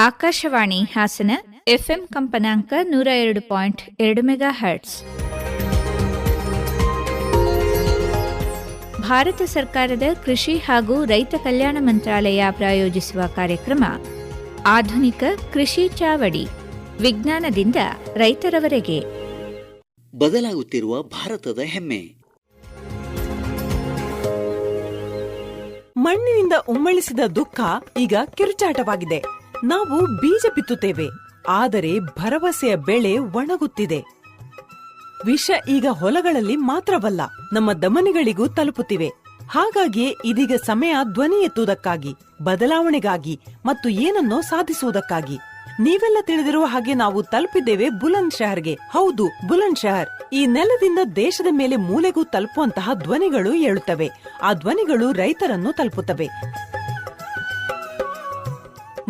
Akashvani Hassan FM ಕಂಪನಾಂಕ 102.2 megahertz. Bharat ಸರ್ಕಾರದ ಕೃಷಿ ಹಾಗೂ ರೈತ ಕಲ್ಯಾಣ ಮಂತ್ರಾಲಯ ಪ್ರಾಯೋಜಿಸುವ ಕಾರ್ಯಕ್ರಮ ಆಧುನಿಕ ಕೃಷಿ ಚಾವಡಿ, ವಿಜ್ಞಾನದಿಂದ ರೈತರವರೆಗೆ. ಬದಲಾಗುತ್ತಿರುವ ಭಾರತದ ಹೆಮ್ಮೆ. ಮಣ್ಣಿನಿಂದ ಉಮ್ಮಳಿಸಿದ ದುಃಖ ಈಗ ಕಿರುಚಾಟವಾಗಿದೆ. ನಾವು ಬೀಜ ಬಿತ್ತುತ್ತೇವೆ, ಆದರೆ ಭರವಸೆಯ ಬೆಳೆ ಒಣಗುತ್ತಿದೆ. ವಿಷ ಈಗ ಹೊಲಗಳಲ್ಲಿ ಮಾತ್ರವಲ್ಲ, ನಮ್ಮ ಧಮನಿಗಳಿಗೂ ತಲುಪುತ್ತಿವೆ. ಹಾಗಾಗಿಯೇ ಇದೀಗ ಸಮಯ ಧ್ವನಿ ಎತ್ತುವುದಕ್ಕಾಗಿ, ಬದಲಾವಣೆಗಾಗಿ ಮತ್ತು ಏನನ್ನೋ ಸಾಧಿಸುವುದಕ್ಕಾಗಿ. ನೀವೆಲ್ಲ ತಿಳಿದಿರುವ ಹಾಗೆ ನಾವು ತಲುಪಿದ್ದೇವೆ ಬುಲಂದ್ ಶಹರ್ಗೆ. ಹೌದು, ಬುಲಂದ್ ಶಹರ್. ಈ ನೆಲದಿಂದ ದೇಶದ ಮೇಲೆ ಮೂಲೆಗೂ ತಲುಪುವಂತಹ ಧ್ವನಿಗಳು ಏಳುತ್ತವೆ. ಆ ಧ್ವನಿಗಳು ರೈತರನ್ನು ತಲುಪುತ್ತವೆ.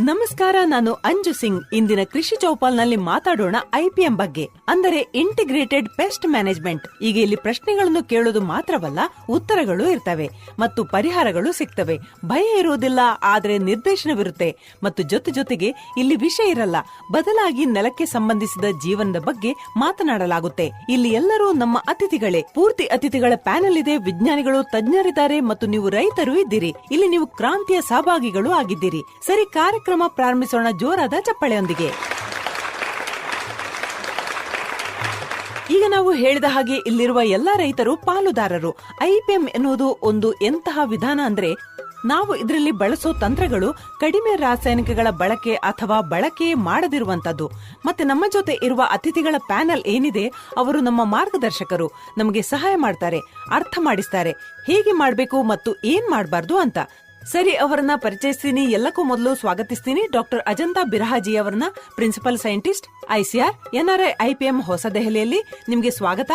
ನಮಸ್ಕಾರ, ನಾನು ಅಂಜು ಸಿಂಗ್. ಇಂದಿನ ಕೃಷಿ ಚೌಪಾಲ್ನಲ್ಲಿ ಮಾತಾಡೋಣ ಐಪಿಎಂ ಬಗ್ಗೆ, ಅಂದರೆ ಇಂಟಿಗ್ರೇಟೆಡ್ ಪೆಸ್ಟ್ ಮ್ಯಾನೇಜ್ಮೆಂಟ್. ಈಗ ಇಲ್ಲಿ ಪ್ರಶ್ನೆಗಳನ್ನು ಕೇಳೋದು ಮಾತ್ರವಲ್ಲ, ಉತ್ತರಗಳು ಇರ್ತವೆ ಮತ್ತು ಪರಿಹಾರಗಳು ಸಿಗ್ತವೆ. ಭಯ ಇರುವುದಿಲ್ಲ, ಆದರೆ ನಿರ್ದೇಶನವಿರುತ್ತೆ. ಮತ್ತು ಜೊತೆಗೆ ಇಲ್ಲಿ ವಿಷಯ ಇರಲ್ಲ, ಬದಲಾಗಿ ನೆಲಕ್ಕೆ ಸಂಬಂಧಿಸಿದ ಜೀವನದ ಬಗ್ಗೆ ಮಾತನಾಡಲಾಗುತ್ತೆ. ಇಲ್ಲಿ ಎಲ್ಲರೂ ನಮ್ಮ ಅತಿಥಿಗಳೇ. ಪೂರ್ತಿ ಅತಿಥಿಗಳ ಪ್ಯಾನೆಲ್ ಇದೆ, ವಿಜ್ಞಾನಿಗಳು, ತಜ್ಞರಿದ್ದಾರೆ ಮತ್ತು ನೀವು ರೈತರು ಇದ್ದೀರಿ. ಇಲ್ಲಿ ನೀವು ಕ್ರಾಂತಿಯ ಸಹಭಾಗಿಗಳು ಆಗಿದ್ದೀರಿ. ಸರಿ, ಕಾರ್ಯಕ್ರಮ ಪ್ರಾರಂಭಿಸೋಣ ಜೋರಾದ ಚಪ್ಪಳೆಯೊಂದಿಗೆ. ಈಗ ನಾವು ಹೇಳಿದ ಹಾಗೆ ಇಲ್ಲಿರುವ ಎಲ್ಲಾ ರೈತರು ಪಾಲುದಾರರು. ಐಪಿಎಂ ಎನ್ನುವುದು ಒಂದು ಎಂತಹ ವಿಧಾನ ಅಂದ್ರೆ, ನಾವು ಇದರಲ್ಲಿ ಬಳಸೋ ತಂತ್ರಗಳು ಕಡಿಮೆ ರಾಸಾಯನಿಕಗಳ ಬಳಕೆ ಅಥವಾ ಬಳಕೆ ಮಾಡದಿರುವಂತದ್ದು. ಮತ್ತೆ ನಮ್ಮ ಜೊತೆ ಇರುವ ಅತಿಥಿಗಳ ಪ್ಯಾನೆಲ್ ಏನಿದೆ, ಅವರು ನಮ್ಮ ಮಾರ್ಗದರ್ಶಕರು. ನಮಗೆ ಸಹಾಯ ಮಾಡ್ತಾರೆ, ಅರ್ಥ ಮಾಡಿಸ್ತಾರೆ ಹೇಗೆ ಮಾಡಬೇಕು ಮತ್ತು ಏನ್ ಮಾಡಬಾರ್ದು ಅಂತ. ಸರಿ, ಅವರನ್ನ ಪರಿಚಯಿಸ್ತೀನಿ. ಎಲ್ಲಕ್ಕೂ ಮೊದಲು ಸ್ವಾಗತಿಸ್ತೀನಿ ಡಾಕ್ಟರ್ ಅಜಂತಾ ಬಿರಹಾಜಿ ಅವರನ್ನ, principal scientist, ICR, NRI IPM ಹೊಸ ದೆಹಲಿಯಲ್ಲಿ. ನಿಮ್ಗೆ ಸ್ವಾಗತ.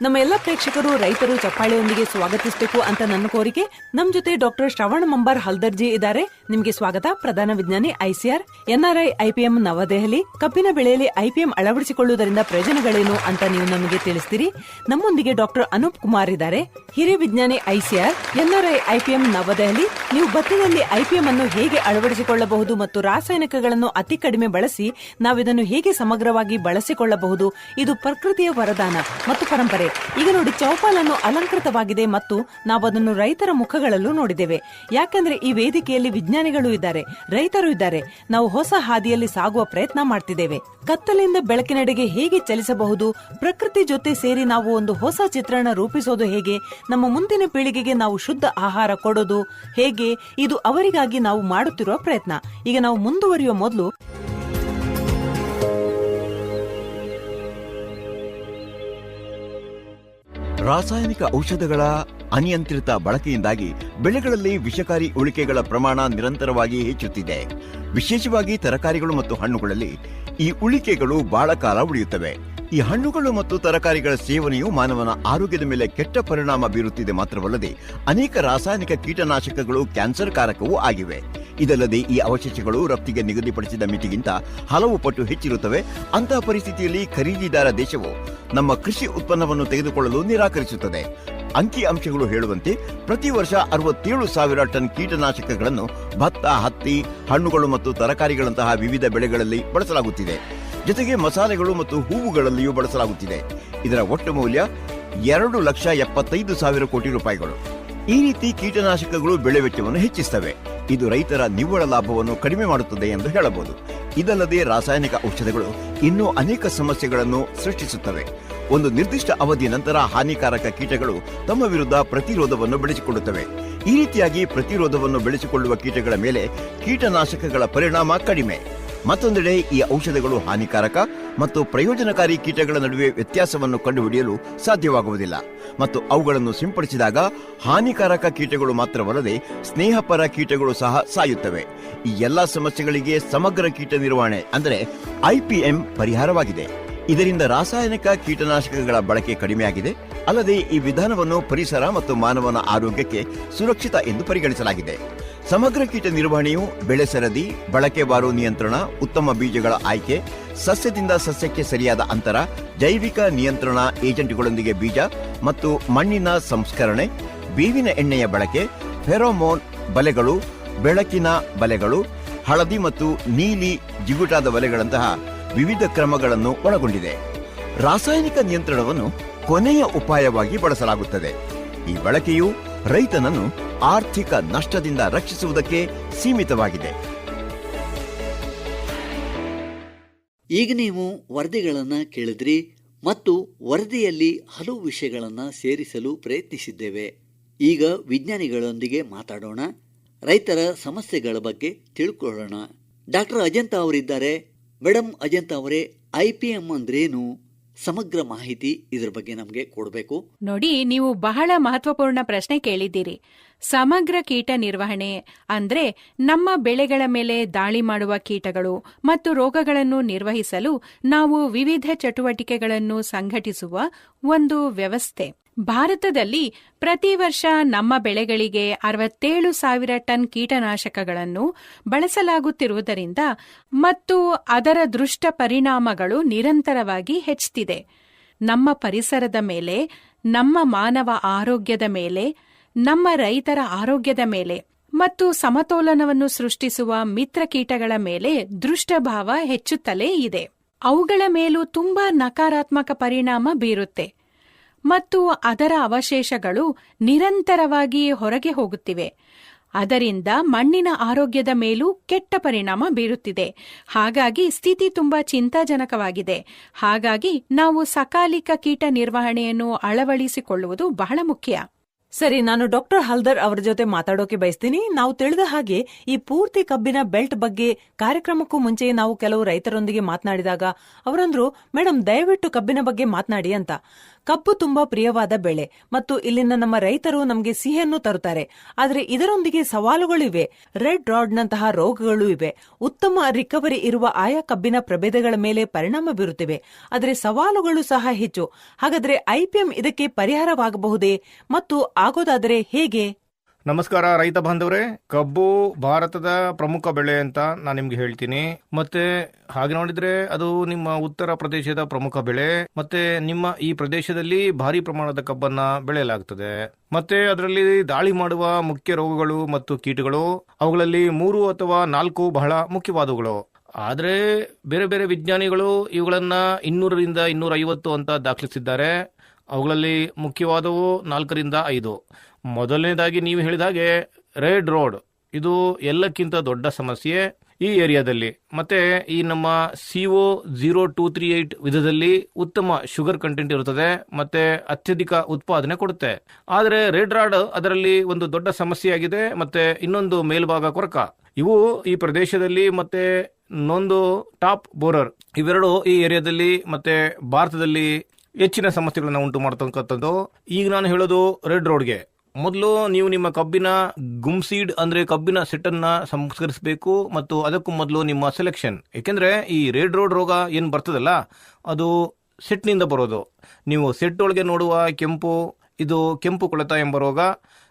ನಮ್ಮ ಎಲ್ಲ ಪ್ರೇಕ್ಷಕರು ರೈತರು ಚಪ್ಪಾಳೆಯೊಂದಿಗೆ ಸ್ವಾಗತಿಸಬೇಕು ಅಂತ ನನ್ನ ಕೋರಿಕೆ. ನಮ್ ಜೊತೆ ಡಾಕ್ಟರ್ ಶ್ರವಣ್ ಮಂಬರ್ ಹಲ್ದರ್ಜಿ ಇದ್ದಾರೆ. ನಿಮ್ಗೆ ಸ್ವಾಗತ. ಪ್ರಧಾನ ವಿಜ್ಞಾನಿ, ಐಸಿಆರ್, ಎನ್ಆರ್ಐ ಐಪಿಎಂ ನವದೆಹಲಿ. ಕಬ್ಬಿನ ಬೆಳೆಯಲ್ಲಿ ಐಪಿಎಂ ಅಳವಡಿಸಿಕೊಳ್ಳುವುದರಿಂದ ಪ್ರಯೋಜನಗಳೇನು ಅಂತ ನೀವು ನಮಗೆ ತಿಳಿಸ್ತೀರಿ. ನಮ್ಮೊಂದಿಗೆ ಡಾಕ್ಟರ್ ಅನೂಪ್ ಕುಮಾರ್ ಇದ್ದಾರೆ, ಹಿರಿಯ ವಿಜ್ಞಾನಿ, ಐಸಿಆರ್, ಎನ್ಆರ್ಐ ಐಪಿಎಂ ನವದೆಹಲಿ. ನೀವು ಭತ್ತದಲ್ಲಿ ಐಪಿಎಂ ಅನ್ನು ಹೇಗೆ ಅಳವಡಿಸಿಕೊಳ್ಳಬಹುದು ಮತ್ತು ರಾಸಾಯನಿಕಗಳನ್ನು ಅತಿ ಕಡಿಮೆ ಬಳಸಿ ನಾವಿದನ್ನು ಹೇಗೆ ಸಮಗ್ರವಾಗಿ ಬಳಸಿಕೊಳ್ಳಬಹುದು, ಇದು ಪ್ರಕೃತಿಯ ವರದಾನ ಮತ್ತು ಪರಂಪರೆ. ಈಗ ನೋಡಿ, ಚೌಪಾಲನ್ನು ಅಲಂಕೃತವಾಗಿದೆ ಮತ್ತು ನಾವು ಅದನ್ನು ರೈತರ ಮುಖಗಳಲ್ಲೂ ನೋಡಿದ್ದೇವೆ. ಯಾಕಂದ್ರೆ ಈ ವೇದಿಕೆಯಲ್ಲಿ ವಿಜ್ಞಾನಿಗಳು ಇದ್ದಾರೆ, ರೈತರು ಇದ್ದಾರೆ. ನಾವು ಹೊಸ ಹಾದಿಯಲ್ಲಿ ಸಾಗುವ ಪ್ರಯತ್ನ ಮಾಡ್ತಿದ್ದೇವೆ. ಕತ್ತಲಿಂದ ಬೆಳಕಿನೆಡೆಗೆ ಹೇಗೆ ಚಲಿಸಬಹುದು, ಪ್ರಕೃತಿ ಜೊತೆ ಸೇರಿ ನಾವು ಒಂದು ಹೊಸ ಚಿತ್ರಣ ರೂಪಿಸೋದು ಹೇಗೆ, ನಮ್ಮ ಮುಂದಿನ ಪೀಳಿಗೆಗೆ ನಾವು ಶುದ್ಧ ಆಹಾರ ಕೊಡೋದು ಹೇಗೆ, ಇದು ಅವರಿಗಾಗಿ ನಾವು ಮಾಡುತ್ತಿರುವ ಪ್ರಯತ್ನ. ಈಗ ನಾವು ಮುಂದುವರಿಯುವ ಮೊದಲು ರಾಸಾಯನಿಕ ಔಷಧಗಳ ಅನಿಯಂತ್ರಿತ ಬಳಕೆಯಿಂದಾಗಿ ಬೆಳೆಗಳಲ್ಲಿ ವಿಷಕಾರಿ ಉಳಿಕೆಗಳ ಪ್ರಮಾಣ ನಿರಂತರವಾಗಿ ಹೆಚ್ಚುತ್ತಿದೆ. ವಿಶೇಷವಾಗಿ ತರಕಾರಿಗಳು ಮತ್ತು ಹಣ್ಣುಗಳಲ್ಲಿ ಈ ಉಳಿಕೆಗಳು ಬಹಳ ಕಾಲ ಉಳಿಯುತ್ತವೆ. ಈ ಹಣ್ಣುಗಳು ಮತ್ತು ತರಕಾರಿಗಳ ಸೇವನೆಯು ಮಾನವನ ಆರೋಗ್ಯದ ಮೇಲೆ ಕೆಟ್ಟ ಪರಿಣಾಮ ಬೀರುತ್ತಿದೆ. ಮಾತ್ರವಲ್ಲದೆ ಅನೇಕ ರಾಸಾಯನಿಕ ಕೀಟನಾಶಕಗಳು ಕ್ಯಾನ್ಸರ್ ಕಾರಕವೂ ಆಗಿವೆ. ಇದಲ್ಲದೆ ಈ ಅವಶೇಷಗಳು ರಫ್ತಿಗೆ ನಿಗದಿಪಡಿಸಿದ ಮಿತಿಗಿಂತ ಹಲವು ಪಟ್ಟು ಹೆಚ್ಚಿರುತ್ತವೆ. ಅಂತಹ ಪರಿಸ್ಥಿತಿಯಲ್ಲಿ ಖರೀದಿದಾರ ದೇಶವು ನಮ್ಮ ಕೃಷಿ ಉತ್ಪನ್ನವನ್ನು ತೆಗೆದುಕೊಳ್ಳಲು ನಿರಾಕರಿಸುತ್ತದೆ. ಅಂಕಿ ಅಂಶಗಳು ಹೇಳುವಂತೆ ಪ್ರತಿ ವರ್ಷ 67,000 ಟನ್ ಕೀಟನಾಶಕಗಳನ್ನು ಭತ್ತ, ಹತ್ತಿ, ಹಣ್ಣುಗಳು ಮತ್ತು ತರಕಾರಿಗಳಂತಹ ವಿವಿಧ ಬೆಳೆಗಳಲ್ಲಿ ಬಳಸಲಾಗುತ್ತಿದೆ. ಜೊತೆಗೆ ಮಸಾಲೆಗಳು ಮತ್ತು ಹೂವುಗಳಲ್ಲಿಯೂ ಬಳಸಲಾಗುತ್ತಿದೆ. ಇದರ ಒಟ್ಟು ಮೌಲ್ಯ 2,75,000 ಕೋಟಿ ರೂಪಾಯಿಗಳು. ಈ ರೀತಿ ಕೀಟನಾಶಕಗಳು ಬೆಳೆ ವೆಚ್ಚವನ್ನು ಹೆಚ್ಚಿಸುತ್ತವೆ. ಇದು ರೈತರ ನಿವ್ವಳ ಲಾಭವನ್ನು ಕಡಿಮೆ ಮಾಡುತ್ತದೆ ಎಂದು ಹೇಳಬಹುದು. ಇದಲ್ಲದೆ ರಾಸಾಯನಿಕ ಔಷಧಗಳು ಇನ್ನೂ ಅನೇಕ ಸಮಸ್ಯೆಗಳನ್ನು ಸೃಷ್ಟಿಸುತ್ತವೆ. ಒಂದು ನಿರ್ದಿಷ್ಟ ಅವಧಿಯ ನಂತರ ಹಾನಿಕಾರಕ ಕೀಟಗಳು ತಮ್ಮ ವಿರುದ್ಧ ಪ್ರತಿರೋಧವನ್ನು ಬೆಳೆಸಿಕೊಳ್ಳುತ್ತವೆ. ಈ ರೀತಿಯಾಗಿ ಪ್ರತಿರೋಧವನ್ನು ಬೆಳೆಸಿಕೊಳ್ಳುವ ಕೀಟಗಳ ಮೇಲೆ ಕೀಟನಾಶಕಗಳ ಪರಿಣಾಮ ಕಡಿಮೆ. ಮತ್ತೊಂದೆಡೆ ಈ ಔಷಧಗಳು ಹಾನಿಕಾರಕ ಮತ್ತು ಪ್ರಯೋಜನಕಾರಿ ಕೀಟಗಳ ನಡುವೆ ವ್ಯತ್ಯಾಸವನ್ನು ಕಂಡುಹಿಡಿಯಲು ಸಾಧ್ಯವಾಗುವುದಿಲ್ಲ ಮತ್ತು ಅವುಗಳನ್ನು ಸಿಂಪಡಿಸಿದಾಗ ಹಾನಿಕಾರಕ ಕೀಟಗಳು ಮಾತ್ರವಲ್ಲದೆ ಸ್ನೇಹಪರ ಕೀಟಗಳು ಸಹ ಸಾಯುತ್ತವೆ. ಈ ಎಲ್ಲಾ ಸಮಸ್ಯೆಗಳಿಗೆ ಸಮಗ್ರ ಕೀಟ ನಿರ್ವಹಣೆ ಅಂದರೆ ಐಪಿಎಂ ಪರಿಹಾರವಾಗಿದೆ. ಇದರಿಂದ ರಾಸಾಯನಿಕ ಕೀಟನಾಶಕಗಳ ಬಳಕೆ ಕಡಿಮೆಯಾಗಿದೆ. ಅಲ್ಲದೆ ಈ ವಿಧಾನವನ್ನು ಪರಿಸರ ಮತ್ತು ಮಾನವನ ಆರೋಗ್ಯಕ್ಕೆ ಸುರಕ್ಷಿತ ಎಂದು ಪರಿಗಣಿಸಲಾಗಿದೆ. ಸಮಗ್ರ ಕೀಟ ನಿರ್ವಹಣೆಯು ಬೆಳೆ ಸರದಿ, ಬಳಕೆವಾರು ನಿಯಂತ್ರಣ, ಉತ್ತಮ ಬೀಜಗಳ ಆಯ್ಕೆ, ಸಸ್ಯದಿಂದ ಸಸ್ಯಕ್ಕೆ ಸರಿಯಾದ ಅಂತರ, ಜೈವಿಕ ನಿಯಂತ್ರಣ ಏಜೆಂಟ್ಗಳೊಂದಿಗೆ ಬೀಜ ಮತ್ತು ಮಣ್ಣಿನ ಸಂಸ್ಕರಣೆ, ಬೇವಿನ ಎಣ್ಣೆಯ ಬಳಕೆ, ಫೆರೋಮೋನ್ ಬಲೆಗಳು, ಬೆಳಕಿನ ಬಲೆಗಳು, ಹಳದಿ ಮತ್ತು ನೀಲಿ ಜಿಗುಟಾದ ವಲೆಗಳಂತಹ ವಿವಿಧ ಕ್ರಮಗಳನ್ನು ಒಳಗೊಂಡಿದೆ. ರಾಸಾಯನಿಕ ನಿಯಂತ್ರಣವನ್ನು ಕೊನೆಯ ಉಪಾಯವಾಗಿ ಬಳಸಲಾಗುತ್ತದೆ. ಈ ಬಳಕೆಯು ರೈತನನ್ನು ಆರ್ಥಿಕ ನಷ್ಟದಿಂದ ರಕ್ಷಿಸುವುದಕ್ಕೆ ಸೀಮಿತವಾಗಿದೆ. ಈಗ ನೀವು ವರದಿಗಳನ್ನು ಕೇಳಿದ್ರಿ ಮತ್ತು ವರದಿಯಲ್ಲಿ ಹಲವು ವಿಷಯಗಳನ್ನು ಸೇರಿಸಲು ಪ್ರಯತ್ನಿಸಿದ್ದೇವೆ. ಈಗ ವಿಜ್ಞಾನಿಗಳೊಂದಿಗೆ ಮಾತಾಡೋಣ, ರೈತರ ಸಮಸ್ಯೆಗಳ ಬಗ್ಗೆ ತಿಳ್ಕೊಳ್ಳೋಣ. ಡಾಕ್ಟರ್ ಅಜಂತಾ ಅವರಿದ್ದಾರೆ. ಮೇಡಮ್ ಅಜಂತಾ ಅವರೇ, IPM ಅಂದ್ರೇನು? ಸಮಗ್ರ ಮಾಹಿತಿ ಇದರ ಬಗ್ಗೆ ನಮಗೆ ಕೊಡಬೇಕು. ನೋಡಿ, ನೀವು ಬಹಳ ಮಹತ್ವಪೂರ್ಣ ಪ್ರಶ್ನೆ ಕೇಳಿದ್ದೀರಿ. ಸಮಗ್ರ ಕೀಟ ನಿರ್ವಹಣೆ ಅಂದ್ರೆ ನಮ್ಮ ಬೆಳೆಗಳ ಮೇಲೆ ದಾಳಿ ಮಾಡುವ ಕೀಟಗಳು ಮತ್ತು ರೋಗಗಳನ್ನು ನಿರ್ವಹಿಸಲು ನಾವು ವಿವಿಧ ಚಟುವಟಿಕೆಗಳನ್ನು ಸಂಘಟಿಸುವ ಒಂದು ವ್ಯವಸ್ಥೆ. ಭಾರತದಲ್ಲಿ ಪ್ರತಿ ವರ್ಷ ನಮ್ಮ ಬೆಳೆಗಳಿಗೆ 67,000 ಟನ್ ಕೀಟನಾಶಕಗಳನ್ನು ಬಳಸಲಾಗುತ್ತಿರುವುದರಿಂದ ಮತ್ತು ಅದರ ದುಷ್ಟ ಪರಿಣಾಮಗಳು ನಿರಂತರವಾಗಿ ಹೆಚ್ಚುತ್ತಿದೆ. ನಮ್ಮ ಪರಿಸರದ ಮೇಲೆ, ನಮ್ಮ ಮಾನವ ಆರೋಗ್ಯದ ಮೇಲೆ, ನಮ್ಮ ರೈತರ ಆರೋಗ್ಯದ ಮೇಲೆ ಮತ್ತು ಸಮತೋಲನವನ್ನು ಸೃಷ್ಟಿಸುವ ಮಿತ್ರ ಕೀಟಗಳ ಮೇಲೆ ದುಷ್ಟಭಾವ ಹೆಚ್ಚುತ್ತಲೇ ಇದೆ. ಅವುಗಳ ಮೇಲೂ ತುಂಬಾ ನಕಾರಾತ್ಮಕ ಪರಿಣಾಮ ಬೀರುತ್ತೆ ಮತ್ತು ಅದರ ಅವಶೇಷಗಳು ನಿರಂತರವಾಗಿ ಹೊರಗೆ ಹೋಗುತ್ತಿವೆ. ಅದರಿಂದ ಮಣ್ಣಿನ ಆರೋಗ್ಯದ ಮೇಲೂ ಕೆಟ್ಟ ಪರಿಣಾಮ ಬೀರುತ್ತಿದೆ. ಹಾಗಾಗಿ ಸ್ಥಿತಿ ತುಂಬಾ ಚಿಂತಾಜನಕವಾಗಿದೆ. ಹಾಗಾಗಿ ನಾವು ಸಕಾಲಿಕ ಕೀಟ ನಿರ್ವಹಣೆಯನ್ನು ಅಳವಡಿಸಿಕೊಳ್ಳುವುದು ಬಹಳ ಮುಖ್ಯ. ಸರಿ, ನಾನು ಡಾಕ್ಟರ್ ಹಲ್ದರ್ ಅವರ ಜೊತೆ ಮಾತಾಡೋಕೆ ಬಯಸ್ತೀನಿ. ನಾವು ತಿಳಿದ ಹಾಗೆ ಈ ಪೂರ್ತಿ ಕಬ್ಬಿನ ಬೆಲ್ಟ್ ಬಗ್ಗೆ ಕಾರ್ಯಕ್ರಮಕ್ಕೂ ಮುಂಚೆ ನಾವು ಕೆಲವು ರೈತರೊಂದಿಗೆ ಮಾತನಾಡಿದಾಗ ಅವರಂದ್ರು, ಮೇಡಮ್ ದಯವಿಟ್ಟು ಕಬ್ಬಿನ ಬಗ್ಗೆ ಮಾತನಾಡಿ ಅಂತ. ಕಬ್ಬು ತುಂಬಾ ಪ್ರಿಯವಾದ ಬೆಳೆ ಮತ್ತು ಇಲ್ಲಿನ ನಮ್ಮ ರೈತರು ನಮಗೆ ಸಿಹಿಯನ್ನು ತರುತ್ತಾರೆ. ಆದರೆ ಇದರೊಂದಿಗೆ ಸವಾಲುಗಳಿವೆ. ರೆಡ್ ರಾಡ್ ನಂತಹ ರೋಗಗಳು ಇವೆ. ಉತ್ತಮ ರಿಕವರಿ ಇರುವ ಆಯಾ ಕಬ್ಬಿನ ಪ್ರಭೇದಗಳ ಮೇಲೆ ಪರಿಣಾಮ ಬೀರುತ್ತಿವೆ. ಆದರೆ ಸವಾಲುಗಳು ಸಹ ಹೆಚ್ಚು. ಹಾಗಾದ್ರೆ IPM ಇದಕ್ಕೆ ಪರಿಹಾರವಾಗಬಹುದೇ ಮತ್ತು ಆಗೋದಾದರೆ ಹೇಗೆ? ನಮಸ್ಕಾರ ರೈತ ಬಾಂಧವರೇ. ಕಬ್ಬು ಭಾರತದ ಪ್ರಮುಖ ಬೆಳೆ ಅಂತ ನಾನು ನಿಮ್ಗೆ ಹೇಳ್ತೀನಿ. ಮತ್ತೆ ಹಾಗೆ ನೋಡಿದ್ರೆ ಅದು ನಿಮ್ಮ ಉತ್ತರ ಪ್ರದೇಶದ ಪ್ರಮುಖ ಬೆಳೆ. ಮತ್ತೆ ನಿಮ್ಮ ಈ ಪ್ರದೇಶದಲ್ಲಿ ಭಾರಿ ಪ್ರಮಾಣದ ಕಬ್ಬನ್ನ ಬೆಳೆಯಲಾಗುತ್ತದೆ. ಮತ್ತೆ ಅದರಲ್ಲಿ ದಾಳಿ ಮಾಡುವ ಮುಖ್ಯ ರೋಗಗಳು ಮತ್ತು ಕೀಟಗಳು, ಅವುಗಳಲ್ಲಿ 3 ಅಥವಾ 4 ಬಹಳ ಮುಖ್ಯವಾದವುಗಳು. ಆದ್ರೆ ಬೇರೆ ಬೇರೆ ವಿಜ್ಞಾನಿಗಳು ಇವುಗಳನ್ನ 200ರಿಂದ 250 ಅಂತ ದಾಖಲಿಸಿದ್ದಾರೆ. ಅವುಗಳಲ್ಲಿ ಮುಖ್ಯವಾದವು 4ರಿಂದ 5. ಮೊದಲನೇದಾಗಿ ನೀವು ಹೇಳಿದ ಹಾಗೆ ರೆಡ್ ರೋಡ್, ಇದು ಎಲ್ಲಕ್ಕಿಂತ ದೊಡ್ಡ ಸಮಸ್ಯೆ ಈ ಏರಿಯಾದಲ್ಲಿ. ಮತ್ತೆ ಈ ನಮ್ಮ CO0238 ವಿಧದಲ್ಲಿ ಉತ್ತಮ ಶುಗರ್ ಕಂಟೆಂಟ್ ಇರುತ್ತದೆ ಮತ್ತೆ ಅತ್ಯಧಿಕ ಉತ್ಪಾದನೆ ಕೊಡುತ್ತೆ. ಆದರೆ ರೆಡ್ ರಾಡ್ ಅದರಲ್ಲಿ ಒಂದು ದೊಡ್ಡ ಸಮಸ್ಯೆಯಾಗಿದೆ. ಮತ್ತೆ ಇನ್ನೊಂದು ಮೇಲ್ಭಾಗ ಕೊರಕ. ಇವು ಈ ಪ್ರದೇಶದಲ್ಲಿ ಮತ್ತೆ ಇನ್ನೊಂದು ಟಾಪ್ ಬೋರರ್, ಇವೆರಡು ಈ ಏರಿಯಾದಲ್ಲಿ ಮತ್ತೆ ಭಾರತದಲ್ಲಿ ಹೆಚ್ಚಿನ ಸಮಸ್ಯೆಗಳನ್ನ ಉಂಟು ಮಾಡತಕ್ಕಂಥದ್ದು. ಈಗ ನಾನು ಹೇಳೋದು ರೆಡ್ ರೋಡ್ಗೆ. ಮೊದಲು ನೀವು ನಿಮ್ಮ ಕಬ್ಬಿನ ಗುಮ್ಸೀಡ್ ಅಂದ್ರೆ ಕಬ್ಬಿನ ಸೆಟ್ ಅನ್ನ ಸಂಸ್ಕರಿಸಬೇಕು ಮತ್ತು ಅದಕ್ಕೂ ಮೊದಲು ನಿಮ್ಮ ಸೆಲೆಕ್ಷನ್. ಯಾಕೆಂದ್ರೆ ಈ ರೆಡ್ ರೋಡ್ ರೋಗ ಏನ್ ಬರ್ತದಲ್ಲ, ಅದು ಸೆಟ್ ನಿಂದ ಬರೋದು. ನೀವು ಸೆಟ್ ಒಳಗೆ ನೋಡುವ ಕೆಂಪು, ಇದು ಕೆಂಪು ಕೊಳೆತ ಎಂಬ ರೋಗ.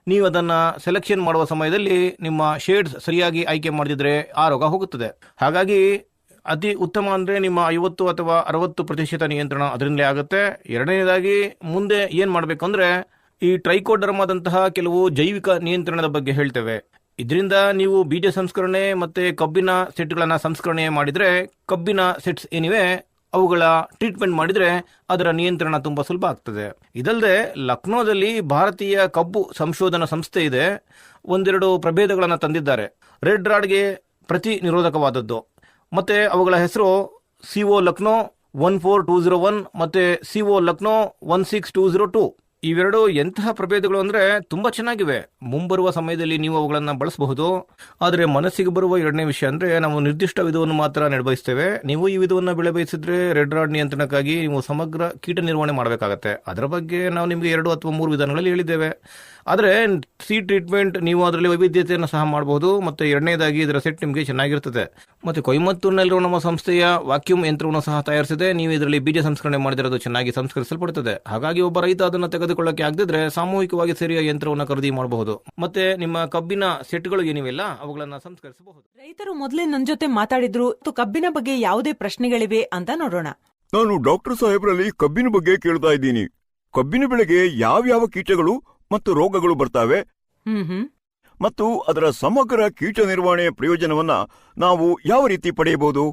ನೀವು ಅದನ್ನ ಸೆಲೆಕ್ಷನ್ ಮಾಡುವ ಸಮಯದಲ್ಲಿ ನಿಮ್ಮ ಶೇಡ್ಸ್ ಸರಿಯಾಗಿ ಆಯ್ಕೆ ಮಾಡಿದ್ರೆ ಆ ರೋಗ ಹೋಗುತ್ತದೆ. ಹಾಗಾಗಿ ಅತಿ ಉತ್ತಮ ಅಂದ್ರೆ ನಿಮ್ಮ 50 ಅಥವಾ 60% ನಿಯಂತ್ರಣ ಅದರಿಂದಲೇ ಆಗುತ್ತೆ. ಎರಡನೇದಾಗಿ ಮುಂದೆ ಏನ್ ಮಾಡ್ಬೇಕಂದ್ರೆ ಈ ಟ್ರೈಕೋಡರ್ಮಾದಂತಹ ಕೆಲವು ಜೈವಿಕ ನಿಯಂತ್ರಣದ ಬಗ್ಗೆ ಹೇಳ್ತೇವೆ. ಇದರಿಂದ ನೀವು ಬೀಜ ಸಂಸ್ಕರಣೆ ಮತ್ತೆ ಕಬ್ಬಿನ ಸೆಟ್ಗಳನ್ನ ಸಂಸ್ಕರಣೆ ಮಾಡಿದ್ರೆ, ಕಬ್ಬಿನ ಸೆಟ್ಸ್ ಏನಿವೆ ಅವುಗಳ ಟ್ರೀಟ್ಮೆಂಟ್ ಮಾಡಿದ್ರೆ ಅದರ ನಿಯಂತ್ರಣ ತುಂಬಾ ಸುಲಭ ಆಗ್ತದೆ. ಇದಲ್ಲದೆ ಲಕ್ನೋದಲ್ಲಿ ಭಾರತೀಯ ಕಬ್ಬು ಸಂಶೋಧನಾ ಸಂಸ್ಥೆ ಇದೆ. 1-2 ಪ್ರಭೇದಗಳನ್ನು ತಂದಿದ್ದಾರೆ. ರೆಡ್ ರಾಡ್ಗೆ ಪ್ರತಿ ನಿರೋಧಕವಾದದ್ದು. ಮತ್ತೆ ಅವುಗಳ ಹೆಸರು CO ಲಕ್ನೋ 14201 ಮತ್ತೆ CO ಲಕ್ನೋ 16202. ಇವೆರಡು ಎಂತಹ ಪ್ರಭೇದಗಳು ಅಂದ್ರೆ ತುಂಬಾ ಚೆನ್ನಾಗಿವೆ. ಮುಂಬರುವ ಸಮಯದಲ್ಲಿ ನೀವು ಅವುಗಳನ್ನ ಬಳಸಬಹುದು. ಆದರೆ ಮನಸ್ಸಿಗೆ ಬರುವ ಎರಡನೇ ವಿಷಯ ಅಂದ್ರೆ ನಾವು ನಿರ್ದಿಷ್ಟ ವಿಧವನ್ನು ಮಾತ್ರ ನಿರ್ವಹಿಸ್ತೇವೆ. ನೀವು ಈ ವಿಧವನ್ನು ಬೆಳೆ ಬಯಸಿದ್ರೆ ರೆಡ್ ರಾಡ್ ನಿಯಂತ್ರಣಕ್ಕಾಗಿ ನೀವು ಸಮಗ್ರ ಕೀಟ ನಿರ್ವಹಣೆ ಮಾಡಬೇಕಾಗತ್ತೆ. ಅದರ ಬಗ್ಗೆ ನಾವು ನಿಮಗೆ 2 ಅಥವಾ 3 ವಿಧಾನಗಳಲ್ಲಿ ಹೇಳಿದ್ದೇವೆ. ಆದರೆ ಸೀಡ್ ಟ್ರೀಟ್ಮೆಂಟ್ ನೀವು ಅದರಲ್ಲಿ ವೈವಿಧ್ಯತೆಯನ್ನು ಸಹ ಮಾಡಬಹುದು. ಮತ್ತೆ ಎರಡನೇದಾಗಿ ಇದರ ಸೆಟ್ ನಿಮಗೆ ಚೆನ್ನಾಗಿರ್ತದೆ. ಮತ್ತೆ ಕೊಯಮತ್ತೂರಿನಲ್ಲಿರುವ ನಮ್ಮ ಸಂಸ್ಥೆಯ ವಾಕ್ಯೂಮ್ ಯಂತ್ರವನ್ನು ಸಹ ತಯಾರಿಸಿದೆ. ನೀವು ಇದರಲ್ಲಿ ಬೀಜ ಸಂಸ್ಕರಣೆ ಮಾಡಿದಿರೋದು ಚೆನ್ನಾಗಿ ಸಂಸ್ಕರಿಸಲ್ಪಡುತ್ತದೆ. ಹಾಗಾಗಿ ಒಬ್ಬ ರೈತ ಅದನ್ನು ತೆಗೆದುಕೊಳ್ಳಕ್ಕೆ ಆಗದಿದ್ರೆ ಸಾಮೂಹಿಕವಾಗಿ ಸೇರಿಯ ಯಂತ್ರವನ್ನು ಖರೀದಿ ಮಾಡಬಹುದು. ಮತ್ತೆ ನಿಮ್ಮ ಕಬ್ಬಿನ ಸೆಟ್ಗಳು ಏನಿವೆಲ್ಲ ಅವುಗಳನ್ನ ಸಂಸ್ಕರಿಸಬಹುದು. ರೈತರು ಮೊದಲೇ ನನ್ನ ಜೊತೆ ಮಾತಾಡಿದ್ರು. ಕಬ್ಬಿನ ಬಗ್ಗೆ ಯಾವುದೇ ಪ್ರಶ್ನೆಗಳಿವೆ ಅಂತ ನೋಡೋಣ. ನಾನು ಡಾಕ್ಟರ್ ಸಾಹೇಬ್ರಲ್ಲಿ ಕಬ್ಬಿನ ಬಗ್ಗೆ ಕೇಳ್ತಾ ಇದ್ದೀನಿ. ಕಬ್ಬಿನ ಬೆಳೆಗೆ ಯಾವ ಕೀಟಗಳು ಮತ್ತು ರೋಗಗಳು ಬರ್ತಾವೆ ಮತ್ತು ಅದರ ಸಮಗ್ರ ಕೀಟ ನಿರ್ವಹಣೆಯ ಪ್ರಯೋಜನವನ್ನ ನಾವು ಯಾವ ರೀತಿ ಪಡೆಯಬಹುದು?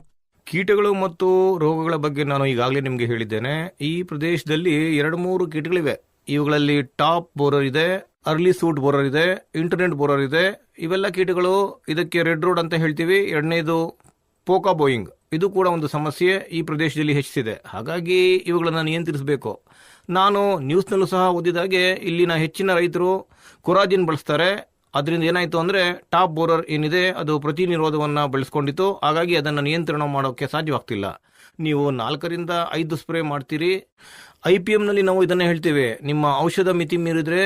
ಕೀಟಗಳು ಮತ್ತು ರೋಗಗಳ ಬಗ್ಗೆ ನಾನು ಈಗಾಗಲೇ ನಿಮಗೆ ಹೇಳಿದ್ದೇನೆ. ಈ ಪ್ರದೇಶದಲ್ಲಿ 2-3 ಕೀಟಗಳಿವೆ. ಇವುಗಳಲ್ಲಿ ಟಾಪ್ ಬೋರರ್ ಇದೆ, ಅರ್ಲಿ ಸೂಟ್ ಬೋರರ್ ಇದೆ, ಇಂಟರ್ನೆಟ್ ಬೋರರ್ ಇದೆ. ಇವೆಲ್ಲ ಕೀಟಗಳು, ಇದಕ್ಕೆ ರೆಡ್ ರೋಡ್ ಅಂತ ಹೇಳ್ತೀವಿ. ಎರಡನೇದು ಪೋಕಾ ಬೋಯಿಂಗ್, ಇದು ಕೂಡ ಒಂದು ಸಮಸ್ಯೆ ಈ ಪ್ರದೇಶದಲ್ಲಿ ಹೆಚ್ಚಿಸಿದೆ. ಹಾಗಾಗಿ ಇವುಗಳನ್ನು ನಿಯಂತ್ರಿಸಬೇಕು. ನಾನು ನ್ಯೂಸ್ನಲ್ಲೂ ಸಹ ಓದಿದಾಗೆ ಇಲ್ಲಿನ ಹೆಚ್ಚಿನ ರೈತರು ಕೊರಾಜಿನ್ ಬಳಸ್ತಾರೆ. ಅದರಿಂದ ಏನಾಯಿತು ಅಂದರೆ ಟಾಪ್ ಬೋರರ್ ಏನಿದೆ ಅದು ಪ್ರತಿ ನಿರೋಧವನ್ನು ಬೆಳೆಸ್ಕೊಂಡಿತ್ತು. ಹಾಗಾಗಿ ಅದನ್ನು ನಿಯಂತ್ರಣ ಮಾಡೋಕ್ಕೆ ಸಾಧ್ಯವಾಗ್ತಿಲ್ಲ. ನೀವು 4-5 ಸ್ಪ್ರೇ ಮಾಡ್ತೀರಿ. IPMನಲ್ಲಿ ನಾವು ಇದನ್ನೇ ಹೇಳ್ತೇವೆ, ನಿಮ್ಮ ಔಷಧ ಮಿತಿ ಮೀರಿದ್ರೆ